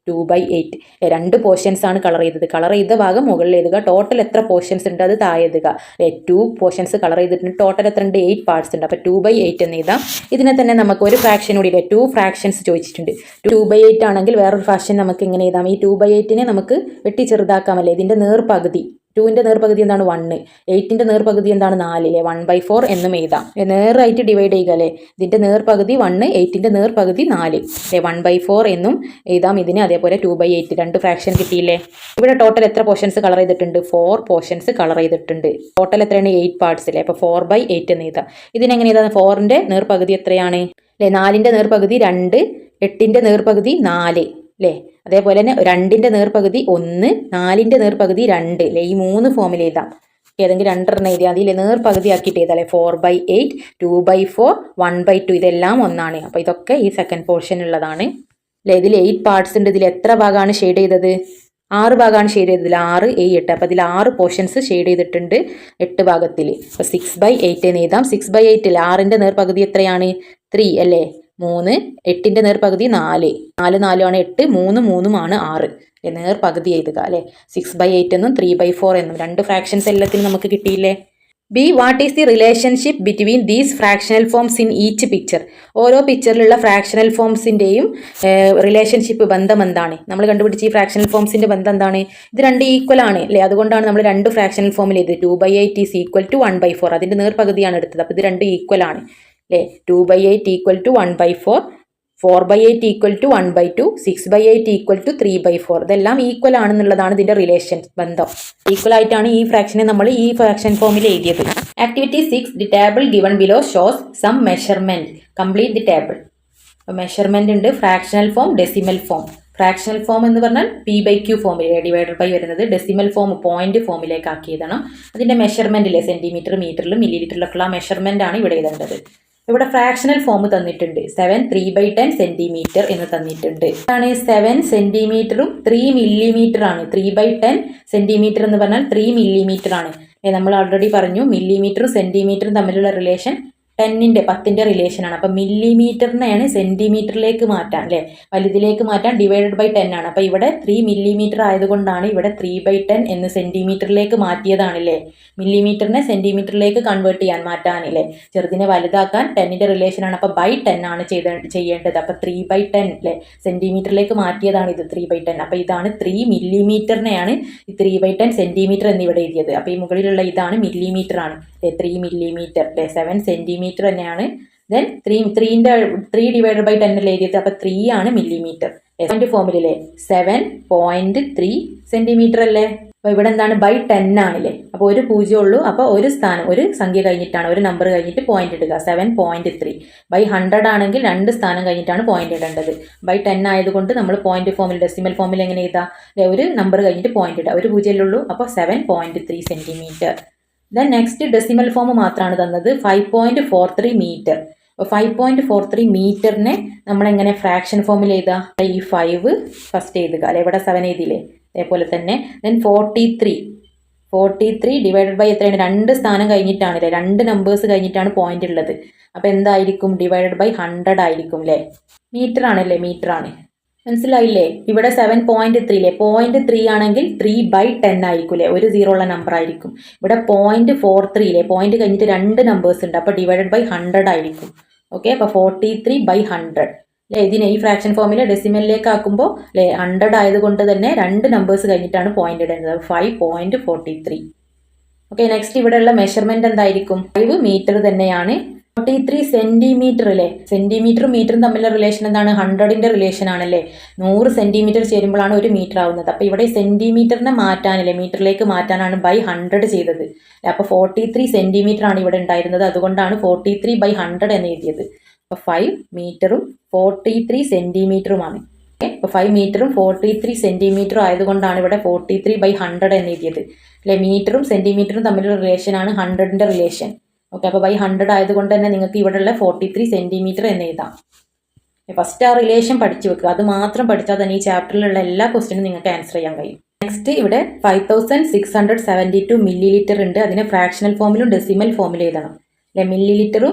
2/8 2 പോർഷൻസ് ആണ് കളർ ചെയ്തത്. കളർ ചെയ്ത ഭാഗം മുകളിൽ എഴുതുക. ടോട്ടൽ എത്ര പോർഷൻസ് ഉണ്ട് അത് താഴെ എഴുതുക. 2 പോർഷൻസ് കളർ ചെയ്തിട്ടുണ്ട്. ടോട്ടൽ എത്ര ഉണ്ട്? 8 പാർട്സ് ഉണ്ട്. അപ്പോൾ 2/8 എന്ന് എഴുതാം. ഇതിനെ തന്നെ നമുക്ക് ഒരു ഫ്രാക്ഷൻ കൂടി 2 ഫ്രാക്ഷൻസ് ചോദിച്ചിട്ടുണ്ട്. 2/8 ആണെങ്കിൽ വേറൊരു ഫ്രാക്ഷൻ നമുക്ക് എങ്ങനെ എഴുതാം? ഈ 2/8നെ നമുക്ക് വെട്ടി ചെറുതാക്കാമല്ലേ? ഇതിന്റെ നേർപകുതി 2ന്റെ നേർപകുതി എന്താണ്? 1. 8ന്റെ നേർപകുതി എന്താണ്? 4. 1/4 എന്നും എഴുതാം. നേറായിട്ട് ഡിവൈഡ് ചെയ്യുക അല്ലേ? ഇതിന്റെ നേർപകുതി 1, 8ന്റെ നേർപകുതി 4. 1/4 എന്നും എഴുതാം ഇതിന്. അതേപോലെ 2/8 2 ഫ്രാക്ഷൻ കിട്ടിയില്ലേ? ഇവിടെ ടോട്ടൽ എത്ര പോർഷൻസ് കളർ ചെയ്തിട്ടുണ്ട്? 4 പോർഷൻസ് കളർ ചെയ്തിട്ടുണ്ട്. ടോട്ടൽ എത്രയാണ്? 8 പാർട്സ് അല്ലേ? അപ്പോൾ 4/8 എന്ന് എഴുതാം. ഇതിനെങ്ങനെ എഴുതാം? 4ന്റെ നേർപകുതി എത്രയാണ് അല്ലേ? 4ന്റെ നേർപകുതി 2, 8ന്റെ നേർപകുതി 4 അല്ലേ? അതേപോലെ തന്നെ 2ന്റെ നേർപകുതി 1, 4ന്റെ നേർപകുതി 2 അല്ലേ? ഈ 3 ഫോമിൽ എഴുതാം. ഏതെങ്കിലും 2 എഴുതിയാൽ അതിൽ നേർപകുതി ആക്കിയിട്ട് എഴുതാം. 4/8, 2/4, 1/2 ഇതെല്ലാം ഒന്നാണ്. അപ്പോൾ ഇതൊക്കെ ഈ സെക്കൻഡ് പോർഷൻ ഉള്ളതാണ് അല്ലേ? ഇതിൽ 8 പാർട്സ് ഉണ്ട്. ഇതിൽ എത്ര ഭാഗമാണ് ഷെയ്ഡ് ചെയ്തത്? 6 ഭാഗമാണ് ഷെയ്ഡ് ചെയ്തത്. 6, 8. അപ്പോൾ ഇതിൽ 6 പോർഷൻസ് ഷെയ്ഡ് ചെയ്തിട്ടുണ്ട് 8 ഭാഗത്തിൽ. അപ്പോൾ 6/8 എന്ന് എഴുതാം. 6/8 6ന്റെ നേർപകുതി എത്രയാണ്? 3 അല്ലേ? 3, 8ന്റെ നേർപകുതി 4, 4 4 ആണ് 8, 3 3 ആണ് 6. നേർപകുതി എഴുതുക അല്ലേ? 6/8 എന്നും 3/4 എന്നും 2 ഫ്രാക്ഷൻസ് എല്ലാത്തിനും നമുക്ക് കിട്ടിയില്ലേ? B what is the relationship between these fractional forms in each picture. ഓരോ പിക്ചറിലുള്ള ഫ്രാക്ഷണൽ ഫോംസിൻ്റെയും റിലേഷൻഷിപ്പ് ബന്ധം എന്താണ്? നമ്മൾ കണ്ടുപിടിച്ച ഈ ഫ്രാക്ഷണൽ ഫോംസിൻ്റെ ബന്ധം എന്താണ്? ഇത് 2 ഈക്വൽ ആണ് അല്ലേ? അതുകൊണ്ടാണ് നമ്മൾ 2 ഫ്രാക്ഷണൽ ഫോമിൽ ഇത് 2/8 ഈസ് ഈക്വൽ ടു 1/4. അതിൻ്റെ നേർപകുതിയാണ് എടുത്തത്. അപ്പോൾ ഇത് 2 ഈക്വൽ ആണ് അല്ലേ? 2/8 equal to 1/4, 4/8 equal to 1/2, 6/8 equal to 3/4. ഇതെല്ലാം ഈക്വൽ ആണെന്നുള്ളതാണ് ഇതിന്റെ റിലേഷൻ ബന്ധം. ഈക്വൽ ആയിട്ടാണ് ഈ ഫ്രാക്ഷനെ നമ്മൾ ഈ ഫ്രാക്ഷൻ ഫോമിൽ എഴുതിയത്. Activity 6, the table given below shows some measurement. Complete the table. Measurement ഉണ്ട്, fractional form, decimal form. Fractional form എന്ന് പറഞ്ഞാൽ P/Q ഫോമിൽ ഡിവൈഡഡ് ബൈ വരുന്നത്. ഡെസിമൽ ഫോം പോയിന്റ് ഫോമിലേക്ക് ആക്കി എഴുതണം. അതിന്റെ മെഷർമെന്റിലെ സെന്റിമീറ്റർ, മീറ്ററിലും മില്ലി ലിറ്ററിലൊക്കെയുള്ള മെഷർമെന്റ് ആണ് ഇവിടെ എഴുതേണ്ടത്. ഇവിടെ ഫ്രാക്ഷണൽ ഫോം തന്നിട്ടുണ്ട്. 7 3/10 സെന്റിമീറ്റർ എന്ന് തന്നിട്ടുണ്ട്. ആണ് 7 സെന്റിമീറ്ററും 3 മില്ലിമീറ്റർ ആണ്. 3/10 സെന്റിമീറ്റർ എന്ന് പറഞ്ഞാൽ 3 മില്ലിമീറ്റർ ആണ്. നമ്മൾ ഓൾറെഡി പറഞ്ഞു മില്ലിമീറ്ററും സെന്റിമീറ്ററും തമ്മിലുള്ള റിലേഷൻ 10ന്റെ റിലേഷൻ ആണ്. അപ്പം മില്ലിമീറ്ററിനെയാണ് സെന്റിമീറ്ററിലേക്ക് മാറ്റാൻ അല്ലേ? വലുതിലേക്ക് മാറ്റാൻ ഡിവൈഡഡ് ബൈ 10 ആണ്. അപ്പം ഇവിടെ 3 മില്ലിമീറ്റർ ആയതുകൊണ്ടാണ് ഇവിടെ 3/10 എന്ന് സെന്റിമീറ്ററിലേക്ക് മാറ്റിയതാണല്ലേ? മില്ലിമീറ്ററിനെ സെന്റിമീറ്ററിലേക്ക് കൺവേർട്ട് ചെയ്യാൻ മാറ്റാനല്ലേ? ചെറുതിനെ വലുതാക്കാൻ 10ന്റെ റിലേഷൻ ആണ്. അപ്പം ബൈ 10 ആണ് ചെയ്യേണ്ടത്. അപ്പം 3/10 അല്ലേ? സെന്റിമീറ്ററിലേക്ക് മാറ്റിയതാണ് ഇത് 3/10. അപ്പം ഇതാണ് 3 മില്ലിമീറ്ററിനെയാണ് ഈ 3/10 സെന്റിമീറ്റർ എന്നിവിടെ എഴുതിയത്. അപ്പം ഈ മുകളിലുള്ള ഇതാണ് മില്ലിമീറ്റർ ആണ്. 3 മില്ലിമീറ്റർ അല്ലേ? 7 സെന്റിമീറ്റർ തന്നെയാണ്. ദെൻ 3 ഡിവൈഡഡ് ബൈ 10 അല്ലേ എഴുതിയത്? അപ്പം 3 ആണ് മില്ലിമീറ്റർ. ഫോമിലെ 7.3 സെന്റിമീറ്റർ അല്ലേ? അപ്പോൾ ഇവിടെ എന്താണ്? ബൈ 10 ആണല്ലേ? അപ്പോൾ ഒരു 0 ഉള്ളൂ. അപ്പോൾ ഒരു സ്ഥാനം, ഒരു സംഖ്യ കഴിഞ്ഞിട്ടാണ്, ഒരു നമ്പർ കഴിഞ്ഞിട്ട് പോയിന്റ് ഇടുക. 7.3 ബൈ 100 ആണെങ്കിൽ 2 സ്ഥാനം കഴിഞ്ഞിട്ടാണ് പോയിന്റ് ഇടേണ്ടത്. ബൈ 10 ആയതുകൊണ്ട് നമ്മൾ പോയിന്റ് ഫോമിൽ, ഡെസിമൽ ഫോമിൽ എങ്ങനെ എഴുതാം? ഒരു നമ്പർ കഴിഞ്ഞിട്ട് പോയിന്റ് ഇടുക. ഒരു 0 ഉള്ളൂ. അപ്പോൾ 7.3 centimetre. Then next decimal form മാത്രമാണ് തന്നത്. 5.43 മീറ്റർ. 5.43 മീറ്ററിനെ നമ്മളെങ്ങനെ ഫ്രാക്ഷൻ ഫോമിൽ എഴുതാം? ഈ 5 ഫസ്റ്റ് എഴുതുക അല്ലെ? ഇവിടെ 7 എഴുതിയില്ലേ? അതേപോലെ തന്നെ ദെൻ 43 ഡിവൈഡഡ് ബൈ എത്രയാണ്? 2 സ്ഥാനം കഴിഞ്ഞിട്ടാണ് അല്ലേ? 2 നമ്പേഴ്സ് കഴിഞ്ഞിട്ടാണ് പോയിന്റ് ഉള്ളത്. അപ്പോൾ എന്തായിരിക്കും? ഡിവൈഡഡ് ബൈ 100 ആയിരിക്കും അല്ലേ? മീറ്റർ ആണല്ലേ? മീറ്റർ ആണ്. മനസ്സിലായില്ലേ? ഇവിടെ 7.3 അല്ലേ? 0.3 ആണെങ്കിൽ 3/10 ആയിരിക്കും അല്ലേ? ഒരു 0 ഉള്ള നമ്പർ ആയിരിക്കും. ഇവിടെ 0.43 അല്ലേ? പോയിന്റ് കഴിഞ്ഞിട്ട് 2 നമ്പേഴ്സ് ഉണ്ട്. അപ്പോൾ ഡിവൈഡഡ് ബൈ 100 ആയിരിക്കും. ഓക്കെ, അപ്പോൾ 43/100 അല്ലേ? ഇതിനെ ഈ ഫ്രാക്ഷൻ ഫോമിൽ ഡെസിമലിലേക്ക് ആക്കുമ്പോൾ അല്ലേ 100 ആയതുകൊണ്ട് തന്നെ 2 നമ്പേഴ്സ് കഴിഞ്ഞിട്ടാണ് പോയിന്റ് ഇടുന്നത്. 5.43. ഓക്കെ, നെക്സ്റ്റ് ഇവിടെയുള്ള മെഷർമെന്റ് എന്തായിരിക്കും? 5 മീറ്റർ തന്നെയാണ്. 43 സെന്റിമീറ്റർ അല്ലേ? സെന്റിമീറ്ററും മീറ്ററും തമ്മിലുള്ള റിലേഷൻ എന്താണ്? 100ന്റെ റിലേഷൻ ആണല്ലേ? 100 സെന്റിമീറ്റർ ചേരുമ്പോഴാണ് ഒരു മീറ്റർ ആവുന്നത്. അപ്പോൾ ഇവിടെ സെന്റിമീറ്ററിനെ മാറ്റാനല്ലേ, മീറ്ററിലേക്ക് മാറ്റാനാണ് ബൈ 100 ചെയ്തത്. അപ്പോൾ 43 സെന്റിമീറ്റർ ആണ് ഇവിടെ ഉണ്ടായിരുന്നത്. അതുകൊണ്ടാണ് 43/100 എന്ന് എഴുതിയത്. അപ്പോൾ 5 മീറ്ററും 43 സെന്റിമീറ്ററുമാണ്. ഇപ്പോൾ 5 മീറ്ററും 43 സെൻറ്റിമീറ്ററും ആയതുകൊണ്ടാണ് ഇവിടെ 43/100 എന്ന് എഴുതിയത് അല്ലെ. മീറ്ററും സെൻറ്റിമീറ്ററും തമ്മിലുള്ള റിലേഷനാണ് 100ൻ്റെ റിലേഷൻ. ഓക്കെ, അപ്പോൾ 100 ആയതുകൊണ്ട് തന്നെ നിങ്ങൾക്ക് ഇവിടെയുള്ള 43 സെൻറ്റിമീറ്റർ എന്ന് എഴുതാം. ഫസ്റ്റ് ആ റിലേഷൻ പഠിച്ചു വെക്കുക. അത് മാത്രം പഠിച്ചാൽ തന്നെ ഈ ചാപ്റ്ററിലുള്ള എല്ലാ ക്വസ്റ്റിനും നിങ്ങൾക്ക് ആൻസർ ചെയ്യാൻ കഴിയും. നെക്സ്റ്റ് ഇവിടെ 5672 മില്ലി ലിറ്റർ ഉണ്ട്. അതിനെ ഫ്രാക്ഷണൽ ഫോമിലും ഡെസിമൽ ഫോമിലും എഴുതണം അല്ലെ. മില്ലി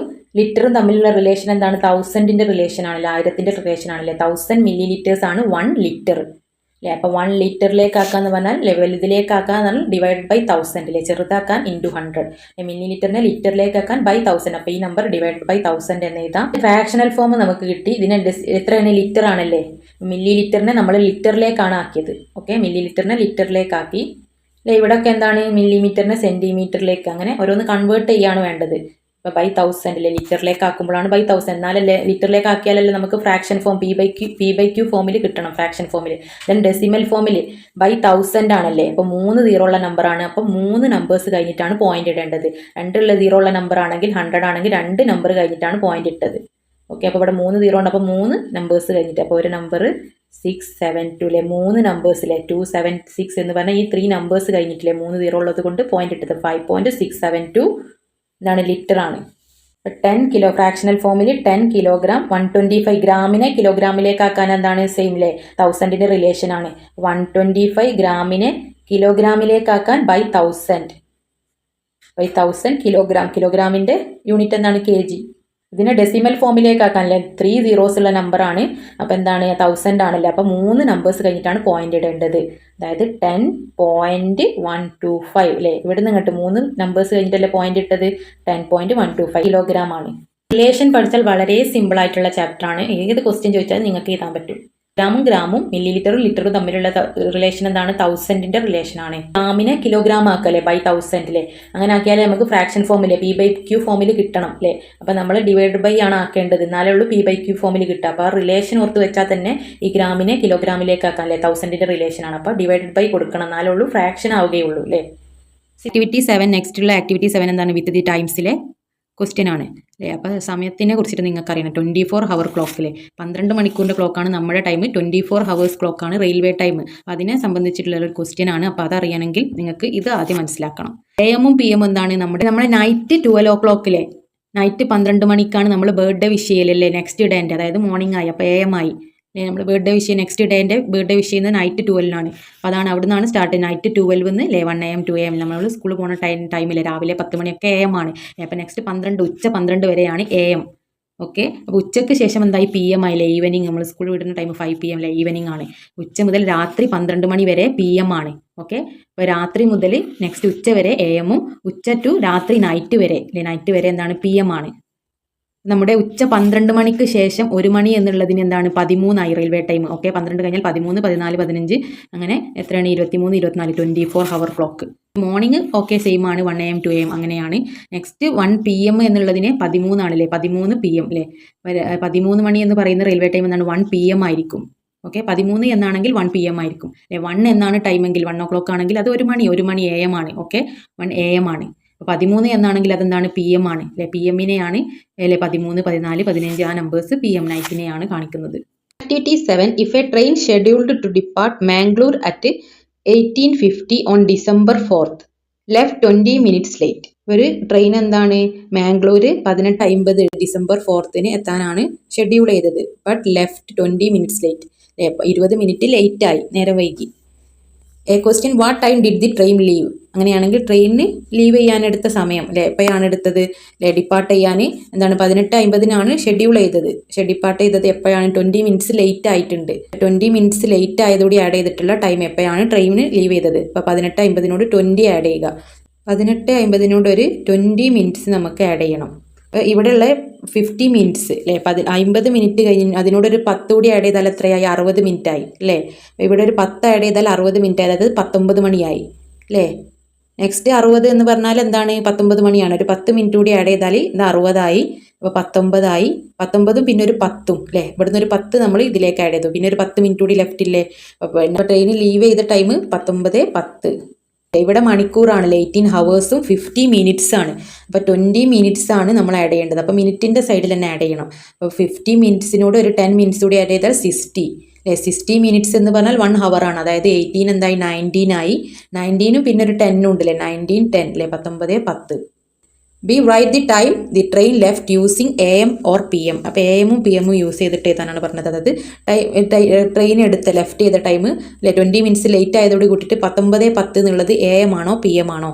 ലിറ്ററും തമ്മിലുള്ള റിലേഷൻ എന്താണ്? 1000ൻ്റെ റിലേഷൻ ആണല്ലേ, 1000ൻ്റെ റിലേഷൻ ആണല്ലേ. 1000 മില്ലി ലിറ്റേഴ്സ് ആണ് 1 ലിറ്റർ അല്ലേ. അപ്പോൾ 1 ലിറ്ററിലേക്കാക്കാന്ന് പറഞ്ഞാൽ വലുതിലേക്കാക്കാൻ പറഞ്ഞാൽ ഡിവൈഡ് ബൈ 1000 അല്ലേ, ചെറുതാക്കാൻ ഇൻറ്റു 100. മില്ലി ലിറ്ററിനെ ലിറ്ററിലേക്കാക്കാൻ ബൈ 1000. അപ്പോൾ ഈ നമ്പർ ഡിവൈഡ് ബൈ 1000 എന്ന് എഴുതാം. ഫ്രാക്ഷണൽ ഫോം നമുക്ക് കിട്ടി. ഇതിനെ എത്രയാണ്? ലിറ്റർ ആണല്ലേ. മില്ലി ലിറ്ററിനെ നമ്മൾ ലിറ്ററിലേക്കാണ് ആക്കിയത്. ഓക്കെ, മില്ലി ലിറ്ററിനെ ലിറ്ററിലേക്കാക്കി അല്ലെ. ഇവിടെയൊക്കെ എന്താണ്? മില്ലിമീറ്ററിനെ സെൻറ്റിമീറ്ററിലേക്ക് അങ്ങനെ ഓരോന്ന് കൺവേർട്ട് ചെയ്യാണ് വേണ്ടത്. ഇപ്പോൾ ബൈ 1000 അല്ലേ, ലിറ്ററിലേക്ക് ആക്കുമ്പോഴാണ് ബൈ 1000. എന്നാലല്ലേ ലിറ്ററിലേക്ക് ആക്കിയാലല്ലേ നമുക്ക് ഫ്രാക്ഷൻ ഫോം P/Q ഫോമിൽ കിട്ടണം, ഫ്രാക്ഷൻ ഫോമിൽ. ദെൻ ഡെസിമൽ ഫോമിൽ ബൈ 1000 ആണല്ലേ. അപ്പോൾ 3 0 ഉള്ള നമ്പറാണ്. അപ്പോൾ 3 നമ്പേഴ്സ് കഴിഞ്ഞിട്ടാണ് പോയിന്റ് ഇടേണ്ടത്. 2 0 ഉള്ള നമ്പർ ആണെങ്കിൽ 100 ആണെങ്കിൽ 2 നമ്പർ കഴിഞ്ഞിട്ടാണ് പോയിന്റ് ഇട്ടത്. ഓക്കെ, അപ്പോൾ ഇവിടെ 3 0 ഉണ്ട്. അപ്പോൾ 3 നമ്പേഴ്സ് കഴിഞ്ഞിട്ട് അപ്പോൾ ഒരു നമ്പർ 672 അല്ലേ. 3 നമ്പേഴ്സിലെ 276 എന്ന് പറഞ്ഞാൽ ഈ 3 നമ്പേഴ്സ് കഴിഞ്ഞിട്ടില്ലേ 3 0 ഉള്ളത് കൊണ്ട് പോയിന്റ് ഇട്ടത് 5.672 ഇതാണ് ലിറ്റർ ആണ്. 10 കിലോ ഫ്രാക്ഷണൽ ഫോമിൽ 10 കിലോഗ്രാം 125 ഗ്രാമിനെ കിലോഗ്രാമിലേക്ക് ആക്കാൻ എന്താണ്? സെയിം അല്ലേ, 1000ൻ്റെ റിലേഷൻ ആണ്. 125 ഗ്രാമിനെ കിലോഗ്രാമിലേക്കാക്കാൻ ബൈ 1000 കിലോഗ്രാമിൻ്റെ യൂണിറ്റ് എന്താണ്? kg. ഇതിനെ ഡെസിമൽ ഫോമിലേക്കാക്കാൻ അല്ലേ, 3 zeros ഉള്ള നമ്പറാണ്. അപ്പോൾ എന്താണ്? 1000 ആണല്ലേ. അപ്പോൾ 3 നമ്പേഴ്സ് കഴിഞ്ഞിട്ടാണ് പോയിന്റ് ഇടേണ്ടത്. അതായത് 10.125 അല്ലേ. ഇവിടെ നിന്ന് ഇങ്ങോട്ട് 3 നമ്പേഴ്സ് കഴിഞ്ഞിട്ടല്ലേ പോയിന്റ് ഇട്ടത്. 10.125 കിലോഗ്രാം ആണ്. റിലേഷൻ പഠിച്ചാൽ വളരെ സിമ്പിൾ ആയിട്ടുള്ള ചാപ്റ്റർ ആണ്. ഏത് ക്വസ്റ്റ്യൻ ചോദിച്ചാൽ നിങ്ങൾക്ക് എഴുതാൻ പറ്റും. ഗ്രാമും മില്ലി ലിറ്ററും തമ്മിലുള്ള റിലേഷൻ എന്താണ്? 1000ൻ്റെ റിലേഷൻ ആണ്. ഗ്രാമിനെ കിലോഗ്രാം ആക്കല്ലേ ബൈ 1000 അല്ലേ. അങ്ങനെ ആക്കിയാലേ നമുക്ക് ഫ്രാക്ഷൻ ഫോമിലെ P/Q ഫോമിൽ കിട്ടണം അല്ലേ. അപ്പോൾ നമ്മൾ ഡിവൈഡ് ബൈ ആണ് ആക്കേണ്ടത്, എന്നാലേ ഉള്ളൂ P/Q ഫോമിൽ കിട്ടുക. അപ്പോൾ ആ റിലേഷൻ ഓർത്ത് വെച്ചാൽ തന്നെ ഈ ഗ്രാമിനെ കിലോഗ്രാമിലേക്ക് ആക്കാൻ അല്ലേ, 1000ൻ്റെ റിലേഷൻ ആണ്. അപ്പോൾ ഡിവൈഡ് ബൈ കൊടുക്കണം, എന്നാലേ ഉള്ളൂ ഫ്രാക്ഷൻ ആവുകയുള്ളൂ അല്ലേ. ആക്ടിവിറ്റി 7 നെക്സ്റ്റുള്ള ആക്ടിവിറ്റി 7 എന്താണ്? വിത്ത് ദി ടൈംസിലെ ക്വസ്റ്റ്യൻ ആണ് അല്ലേ. അപ്പോൾ സമയത്തിനെ കുറിച്ചിട്ട് നിങ്ങൾക്ക് അറിയണം. 24 hour ക്ലോക്കിലെ 12 മണിക്കൂറിൻ്റെ ക്ലോക്കാണ് നമ്മുടെ ടൈം. 24 hours ക്ലോക്കാണ് റെയിൽവേ ടൈം. അപ്പോൾ അതിനെ സംബന്ധിച്ചിട്ടുള്ള ഒരു ക്വസ്റ്റ്യൻ ആണ്. അപ്പോൾ അതറിയണമെങ്കിൽ നിങ്ങൾക്ക് ഇത് ആദ്യം മനസ്സിലാക്കണം. AM PM എന്താണ്? നമ്മുടെ നൈറ്റ് 12 o'clock നൈറ്റ് 12 മണിക്കാണ് നമ്മൾ ബർത്ത്ഡേ വിഷ് ചെയ്യലല്ലേ, നെക്സ്റ്റ് ഡേൻ്റെ. അതായത് മോർണിംഗ് ആയി, അപ്പോൾ AM ആയി അല്ലേ. നമ്മൾ ബർത്ത്ഡേ വിഷ് നെക്സ്റ്റ് ഡേൻ്റെ ബർത്ത്ഡേ വിഷ് ചെയ്യുന്നത് നൈറ്റ് 12 അപ്പോൾ അതാണ് അവിടെ നിന്നാണ് സ്റ്റാർട്ട്. നൈറ്റ് 12 അല്ലേ, 1 AM 2 AM നമ്മൾ സ്കൂളിൽ പോകുന്ന ടൈമിൽ രാവിലെ 10 മണിയൊക്കെ AM ആണ്. അപ്പോൾ നെക്സ്റ്റ് 12 ഉച്ച 12 വരെയാണ് AM. ഓക്കെ, അപ്പോൾ ഉച്ചയ്ക്ക് ശേഷം എന്തായി? PM ആയില്ലേ, ഈവനിങ്. നമ്മൾ സ്കൂൾ വിടുന്ന ടൈം 5 PM അല്ലേ, ഈവനിങ് ആണ്. ഉച്ച മുതൽ രാത്രി 12 മണി വരെ PM ആണ്. ഓക്കെ, അപ്പോൾ രാത്രി മുതൽ നെക്സ്റ്റ് ഉച്ച വരെ AM ഉച്ച ടു രാത്രി നൈറ്റ് വരെ അല്ലേ, നൈറ്റ് വരെ എന്താണ്? PM ആണ്. നമ്മുടെ ഉച്ച 12 മണിക്ക് ശേഷം 1 മണി എന്നുള്ളതിന് എന്താണ്? 13 റെയിൽവേ ടൈം. ഓക്കെ, 12 കഴിഞ്ഞാൽ 13, 14, 15 അങ്ങനെ എത്രയാണ്? 23, 24 24 hour clock. Morning okay same ആണ്, 1 AM 2 AM അങ്ങനെയാണ്. നെക്സ്റ്റ് 1 PM എന്നുള്ളതിന് 13 ആണല്ലേ, 13 PM അല്ലേ. 13 മണി എന്ന് പറയുന്ന റെയിൽവേ ടൈം എന്താണ്? 1 PM ആയിരിക്കും. ഓക്കെ, 13 എന്നാണെങ്കിൽ 1 PM ആയിരിക്കും അല്ലേ. 1 എന്നാണ് ടൈമെങ്കിൽ 1 o'clock ആണെങ്കിൽ അത് 1 മണി AM ആണ്. ഓക്കെ, 1 AM ആണ്. 13 എന്നാണെങ്കിൽ അതെന്താണ്? PM ആണ് അല്ലെ. PMനെയാണ് അല്ലെ 13, 14, 15 ആ നമ്പേഴ്സ് PM നൈറ്റിനെയാണ് കാണിക്കുന്നത്. Activity 7 if a train scheduled to depart Mangalore at 1850 on December 4th left 20 minutes late. ഒരു ട്രെയിൻ എന്താണ്? മാംഗ്ലൂർ 1850 December 4th എത്താനാണ് ഷെഡ്യൂൾ ചെയ്തത്. But left 20 minutes late. 20 minute late ആയി, നേരം വൈകി. A question what time did the train leave? അങ്ങനെയാണെങ്കിൽ ട്രെയിനിന് ലീവ് ചെയ്യാനെടുത്ത സമയം അല്ലേ, എപ്പോഴാണ് എടുത്തത് അല്ലേ? ഡിപ്പാർട്ട് ചെയ്യാൻ എന്താണ്? 1850 ഷെഡ്യൂൾ ചെയ്തത്. ഡിപ്പാർട്ട് ചെയ്തത് എപ്പോഴാണ്? 20 minutes ലേറ്റ് ആയിട്ടുണ്ട്. 20 minutes ലേറ്റ് ആയതോടെ ആഡ് ചെയ്തിട്ടുള്ള ടൈം എപ്പോഴാണ് ട്രെയിനിന് ലീവ് ചെയ്തത്? അപ്പോൾ 1850 20 ആഡ് ചെയ്യുക. 1850 ഒരു 20 minutes നമുക്ക് ആഡ് ചെയ്യണം. ഇവിടെയുള്ള 50 minutes അല്ലേ, 50 മിനിറ്റ് കഴിഞ്ഞ് അതിനോടൊരു 10 കൂടി ആഡ് ചെയ്താൽ എത്രയായി? 60 മിനിറ്റ് ആയി അല്ലേ. ഇവിടെ ഒരു 10 ആഡ് ചെയ്താൽ 60 മിനിറ്റ് ആയി, അതായത് 19 മണിയായി അല്ലേ. നെക്സ്റ്റ് 60 എന്ന് പറഞ്ഞാൽ എന്താണ്? 19 മണിയാണ്. ഒരു 10 മിനിറ്റ് കൂടി ആഡ് ചെയ്താൽ ഇത് 60 ആയി. അപ്പോൾ 19 ആയി. 19 പിന്നെ ഒരു 10 അല്ലേ, ഇവിടുന്ന് ഒരു 10 നമ്മൾ ഇതിലേക്ക് ആഡ് ചെയ്തു. പിന്നെ ഒരു 10 മിനിറ്റ് കൂടി ലെഫ്റ്റ് ഇല്ലേ. അപ്പോൾ ട്രെയിൻ ലീവ് ചെയ്ത ടൈം 19:10. ഇവിടെ മണിക്കൂറാണല്ലേ, 18 hours 50 minutes ആണ്. അപ്പോൾ 20 minutes ആണ് നമ്മൾ ആഡ് ചെയ്യേണ്ടത്. അപ്പോൾ മിനിറ്റിൻ്റെ സൈഡിൽ തന്നെ ആഡ് ചെയ്യണം. അപ്പോൾ 50 minutesനോട് ഒരു 10 minutes കൂടി ആഡ് ചെയ്താൽ 60 60 മിനിറ്റ്സ് എന്ന് പറഞ്ഞാൽ 1 hour ആണ്. അതായത് 18 എന്തായി 19 ആയി. 19 പിന്നെ ഒരു 10 ഉണ്ടല്ലേ, 19 10 അല്ലേ, 19 10. B write the time the train left using AM or PM. അപ്പോൾ AM ഉം PM ഉം യൂസ് ചെയ്തിട്ട് ഏതാണെന്ന് പറഞ്ഞത്. അതായത് ട്രെയിൻ എടുത്ത ലെഫ്റ്റ് ചെയ്ത ടൈം 20 മിനിറ്റ്സ് ലേറ്റ് ആയതോട് കൂട്ടിയിട്ട് 19:10 എന്നുള്ളത് AM ആണോ PM ആണോ?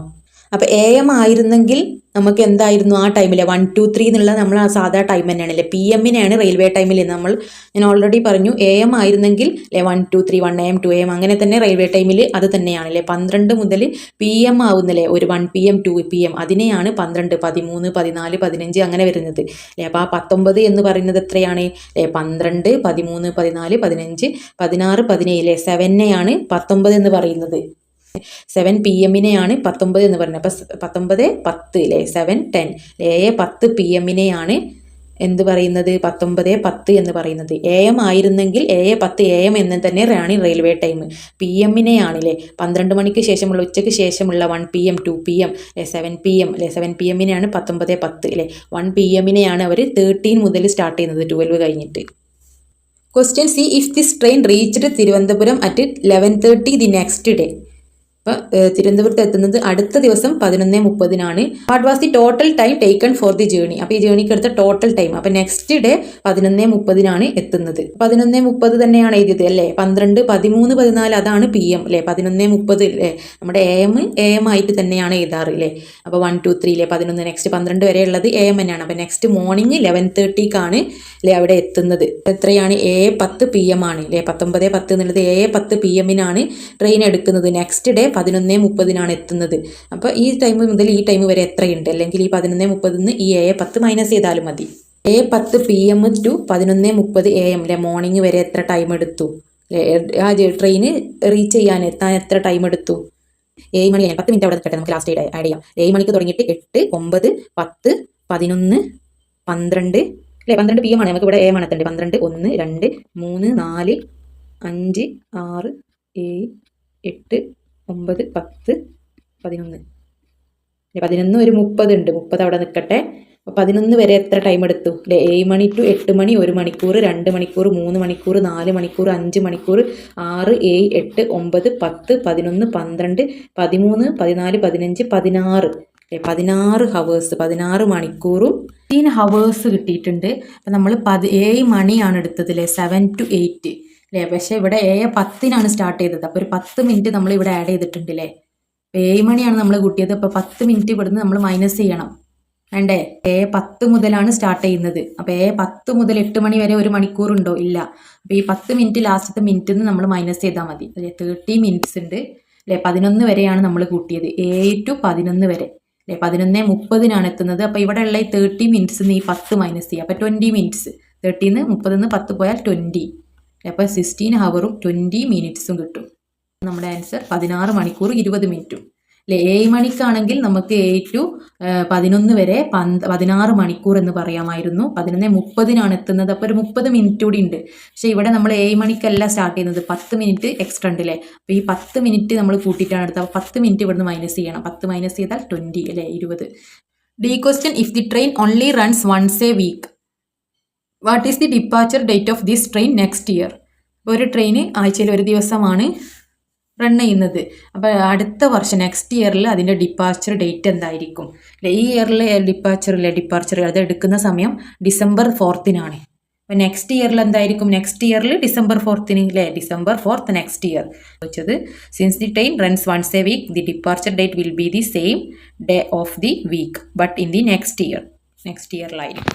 അപ്പോൾ AM ആയിരുന്നെങ്കിൽ നമുക്ക് എന്തായിരുന്നു ആ ടൈമിൽ 1 2 3 എന്നുള്ള നമ്മൾ ആ സാധാ ടൈം തന്നെയാണല്ലേ. PMനെയാണ് റെയിൽവേ ടൈമിൽ ഞാൻ ഓൾറെഡി പറഞ്ഞു. AM ആയിരുന്നെങ്കിൽ 1 2 3 1 AM 2 AM അങ്ങനെ തന്നെ റെയിൽവേ ടൈമിൽ അത് തന്നെയാണല്ലേ. 12 മുതൽ PM ആവുന്നില്ലേ, ഒരു 1 PM 2 PM അതിനെയാണ് 12 13 14 15 അങ്ങനെ വരുന്നത് അല്ലേ. അപ്പോൾ ആ 19 എന്ന് പറയുന്നത് എത്രയാണ്? 12 13 14 15 16 17 7നെയാണ് 19 എന്ന് പറയുന്നത്. 7 PM-നെയാണ് 19 എന്ന് പറയുന്നത്. അപ്പോൾ 19:10 അല്ലേ, 7 10 10 PM-നെയാണ് എന്ത് പറയുന്നത്, 19:10 എന്ന് പറയുന്നത്. AM ആയിരുന്നെങ്കിൽ 10 AM എന്ന് തന്നെയാണ് റെയിൽവേ ടൈം. PM-നെയാണല്ലേ 12 മണിക്ക് ശേഷമുള്ള ഉച്ചയ്ക്ക് ശേഷമുള്ള 1 PM 2 PM 7 PM അല്ലേ, 7 PM-നെയാണ് 19:10 അല്ലേ. 1 PM-നെയാണ് അവർ 13 മുതൽ സ്റ്റാർട്ട് ചെയ്യുന്നത്, 12 കഴിഞ്ഞിട്ട്. Question C, if this train reached Thiruvananthapuram at 11:30 the next day. അപ്പോൾ തിരുവനന്തപുരത്ത് എത്തുന്നത് അടുത്ത ദിവസം 11:30 what was the total time taken for the journey. അപ്പോൾ ഈ ജേണിക്ക് എടുത്ത ടോട്ടൽ ടൈം. അപ്പോൾ നെക്സ്റ്റ് ഡേ 11:30 എത്തുന്നത്. 11:30 തന്നെയാണ് എഴുതിയത് അല്ലേ. 12 13 14 അതാണ് PM അല്ലേ. 11:30 അല്ലേ. നമ്മുടെ AM ആയിട്ട് തന്നെയാണ് എഴുതാറ് അല്ലേ. അപ്പോൾ 1 2 3 അല്ലേ 11, നെക്സ്റ്റ് 12 വരെ ഉള്ളത് AM തന്നെയാണ്. അപ്പോൾ നെക്സ്റ്റ് മോർണിംഗ് 11:30 അല്ലേ അവിടെ എത്തുന്നത്. എത്രയാണ്? 10 PM ആണ് അല്ലേ. 19:10 എന്നുള്ളത് 10 PM-നാണ് ട്രെയിൻ എടുക്കുന്നത്. നെക്സ്റ്റ് ഡേ 11:30 എത്തുന്നത്. അപ്പോൾ ഈ ടൈം മുതൽ ഈ ടൈം വരെ എത്രയുണ്ട്, അല്ലെങ്കിൽ ഈ 11:30 ഈ 10 മൈനസ് ചെയ്താലും മതി. 10 PM ടു 11:30 AM അല്ലേ മോർണിംഗ് വരെ എത്ര ടൈം എടുത്തു ആ ട്രെയിന് റീച്ച് ചെയ്യാൻ എത്താൻ എത്ര ടൈം എടുത്തു? 7 മണി 10 മിനിറ്റ് അവിടെ നിൽക്കട്ടെ, നമുക്ക് ലാസ്റ്റ് ആഡ് ചെയ്യാം. 7 മണിക്ക് തുടങ്ങിയിട്ട് 8 9 10 11 12 അല്ലേ. 12 PM ആണ്, നമുക്ക് ഇവിടെ AM ആണ് എത്തേണ്ടത്. 12 1 2 3 4 5 6 7 8 9 10 11 11 ഒരു 30 ഉണ്ട്. 30 അവിടെ നിൽക്കട്ടെ. അപ്പോൾ 11 വരെ എത്ര ടൈം എടുത്തു അല്ലേ? 7 മണി ടു 8 മണി 1 മണിക്കൂർ, 2 മണിക്കൂർ, 3 മണിക്കൂർ, 4 മണിക്കൂർ, 5 മണിക്കൂർ, 6 7 8 9 10 11 12 13 14 15 16 16 ഹവേഴ്സ്, 16 മണിക്കൂറും 15 ഹവേഴ്സ് കിട്ടിയിട്ടുണ്ട്. അപ്പം നമ്മൾ 7 മണിയാണ് എടുത്തത് അല്ലേ, 7 to 8 അല്ലേ. പക്ഷേ ഇവിടെ 7:10 സ്റ്റാർട്ട് ചെയ്തത്. അപ്പോൾ ഒരു 10 മിനിറ്റ് നമ്മൾ ഇവിടെ ആഡ് ചെയ്തിട്ടുണ്ട് അല്ലേ. 7 മണിയാണ് നമ്മൾ കൂട്ടിയത്. അപ്പോൾ 10 മിനിറ്റ് ഇവിടുന്ന് നമ്മൾ മൈനസ് ചെയ്യണം വേണ്ടേ. 7:10 മുതലാണ് സ്റ്റാർട്ട് ചെയ്യുന്നത്. അപ്പോൾ 7:10 മുതൽ 8 മണി വരെ 1 മണിക്കൂർ ഉണ്ടോ? ഇല്ല. അപ്പോൾ ഈ 10 മിനിറ്റ് ലാസ്റ്റത്തെ മിനിറ്റിൽ നിന്ന് നമ്മൾ മൈനസ് ചെയ്താൽ മതി അല്ലേ. 30 മിനിറ്റ്സ് ഉണ്ട് അല്ലേ. 11 വരെയാണ് നമ്മൾ കൂട്ടിയത്, 7 to 11 വരെ അല്ലേ. 11:30 എത്തുന്നത്. അപ്പോൾ ഇവിടെ ഉള്ള ഈ 30 മിനിറ്റ്സ് ഈ 10 മൈനസ് ചെയ്യുക. അപ്പോൾ 20 മിനിറ്റ്സ്. 30 30 10 പോയാൽ 20. അപ്പോൾ 16 ഹവറും 20 മിനിറ്റ്സും കിട്ടും. നമ്മുടെ ആൻസർ 16 മണിക്കൂർ 20 മിനിറ്റും അല്ലേ. 7 മണിക്കാണെങ്കിൽ നമുക്ക് 7 to 11 വരെ 16 മണിക്കൂർ എന്ന് പറയാമായിരുന്നു. 11:30 എത്തുന്നത്. അപ്പോൾ ഒരു 30 മിനിറ്റ് കൂടി ഉണ്ട്. പക്ഷേ ഇവിടെ നമ്മൾ 7 മണിക്കല്ല സ്റ്റാർട്ട് ചെയ്യുന്നത്, 10 മിനിറ്റ് എക്സ്ട്രാ ഉണ്ട് അല്ലേ. അപ്പോൾ ഈ 10 മിനിറ്റ് നമ്മൾ കൂട്ടിയിട്ടാണ് എടുത്തത്. അപ്പോൾ 10 മിനിറ്റ് ഇവിടുന്ന് മൈനസ് ചെയ്യണം. 10 മൈനസ് ചെയ്താൽ 20 അല്ലേ, 20. D question, if the train only runs once a week, what is the departure date of this train next year. ഒരു ട്രെയിൻ ആഴ്ചയിൽ ഒരു ദിവസമാണ് റൺ ചെയ്യുന്നത്. അപ്പോൾ അടുത്ത വർഷം നെക്സ്റ്റ് ഇയറിൽ അതിൻ്റെ ഡിപ്പാച്ചർ ഡേറ്റ് എന്തായിരിക്കും അല്ലേ. ഈ ഇയറിലെ ഡിപ്പാച്ചർ അത് എടുക്കുന്ന സമയം December 4 അപ്പോൾ നെക്സ്റ്റ് ഇയറിൽ എന്തായിരിക്കും? നെക്സ്റ്റ് ഇയറിൽ December 4 അല്ലേ. December 4 നെക്സ്റ്റ് ഇയർ വെച്ചത്. Since the train runs once a week, the departure date will be the same day of the week but in the next ഇയറിലായിരിക്കും.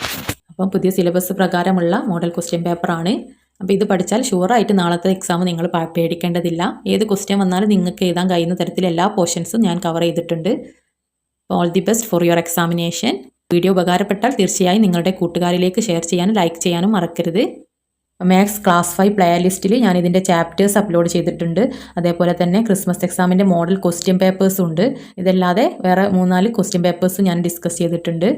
അപ്പം പുതിയ സിലബസ് പ്രകാരമുള്ള മോഡൽ ക്വസ്റ്റ്യൻ പേപ്പറാണ്. അപ്പോൾ ഇത് പഠിച്ചാൽ ഷുവറായിട്ട് നാളത്തെ എക്സാം നിങ്ങൾ പേടിക്കേണ്ടതില്ല. ഏത് ക്വസ്റ്റ്യൻ വന്നാലും നിങ്ങൾക്ക് എഴുതാൻ കഴിയുന്ന തരത്തിൽ എല്ലാ പോർഷൻസും ഞാൻ കവർ ചെയ്തിട്ടുണ്ട്. All the best for your examination. Video ഉപകാരപ്പെട്ടാൽ തീർച്ചയായും നിങ്ങളുടെ കൂട്ടുകാരിലേക്ക് ഷെയർ ചെയ്യാനും ലൈക്ക് ചെയ്യാനും മറക്കരുത്. മാത്സ് ക്ലാസ് 5 പ്ലേ ലിസ്റ്റിൽ ഞാൻ ഇതിൻ്റെ ചാപ്റ്റേഴ്സ് അപ്ലോഡ് ചെയ്തിട്ടുണ്ട്. അതേപോലെ തന്നെ ക്രിസ്മസ് എക്സാമിൻ്റെ മോഡൽ ക്വസ്റ്റ്യൻ പേപ്പേഴ്സും ഉണ്ട്. ഇതല്ലാതെ വേറെ 3-4 ക്വസ്റ്റ്യൻ പേപ്പേഴ്സ് ഞാൻ ഡിസ്കസ് ചെയ്തിട്ടുണ്ട്.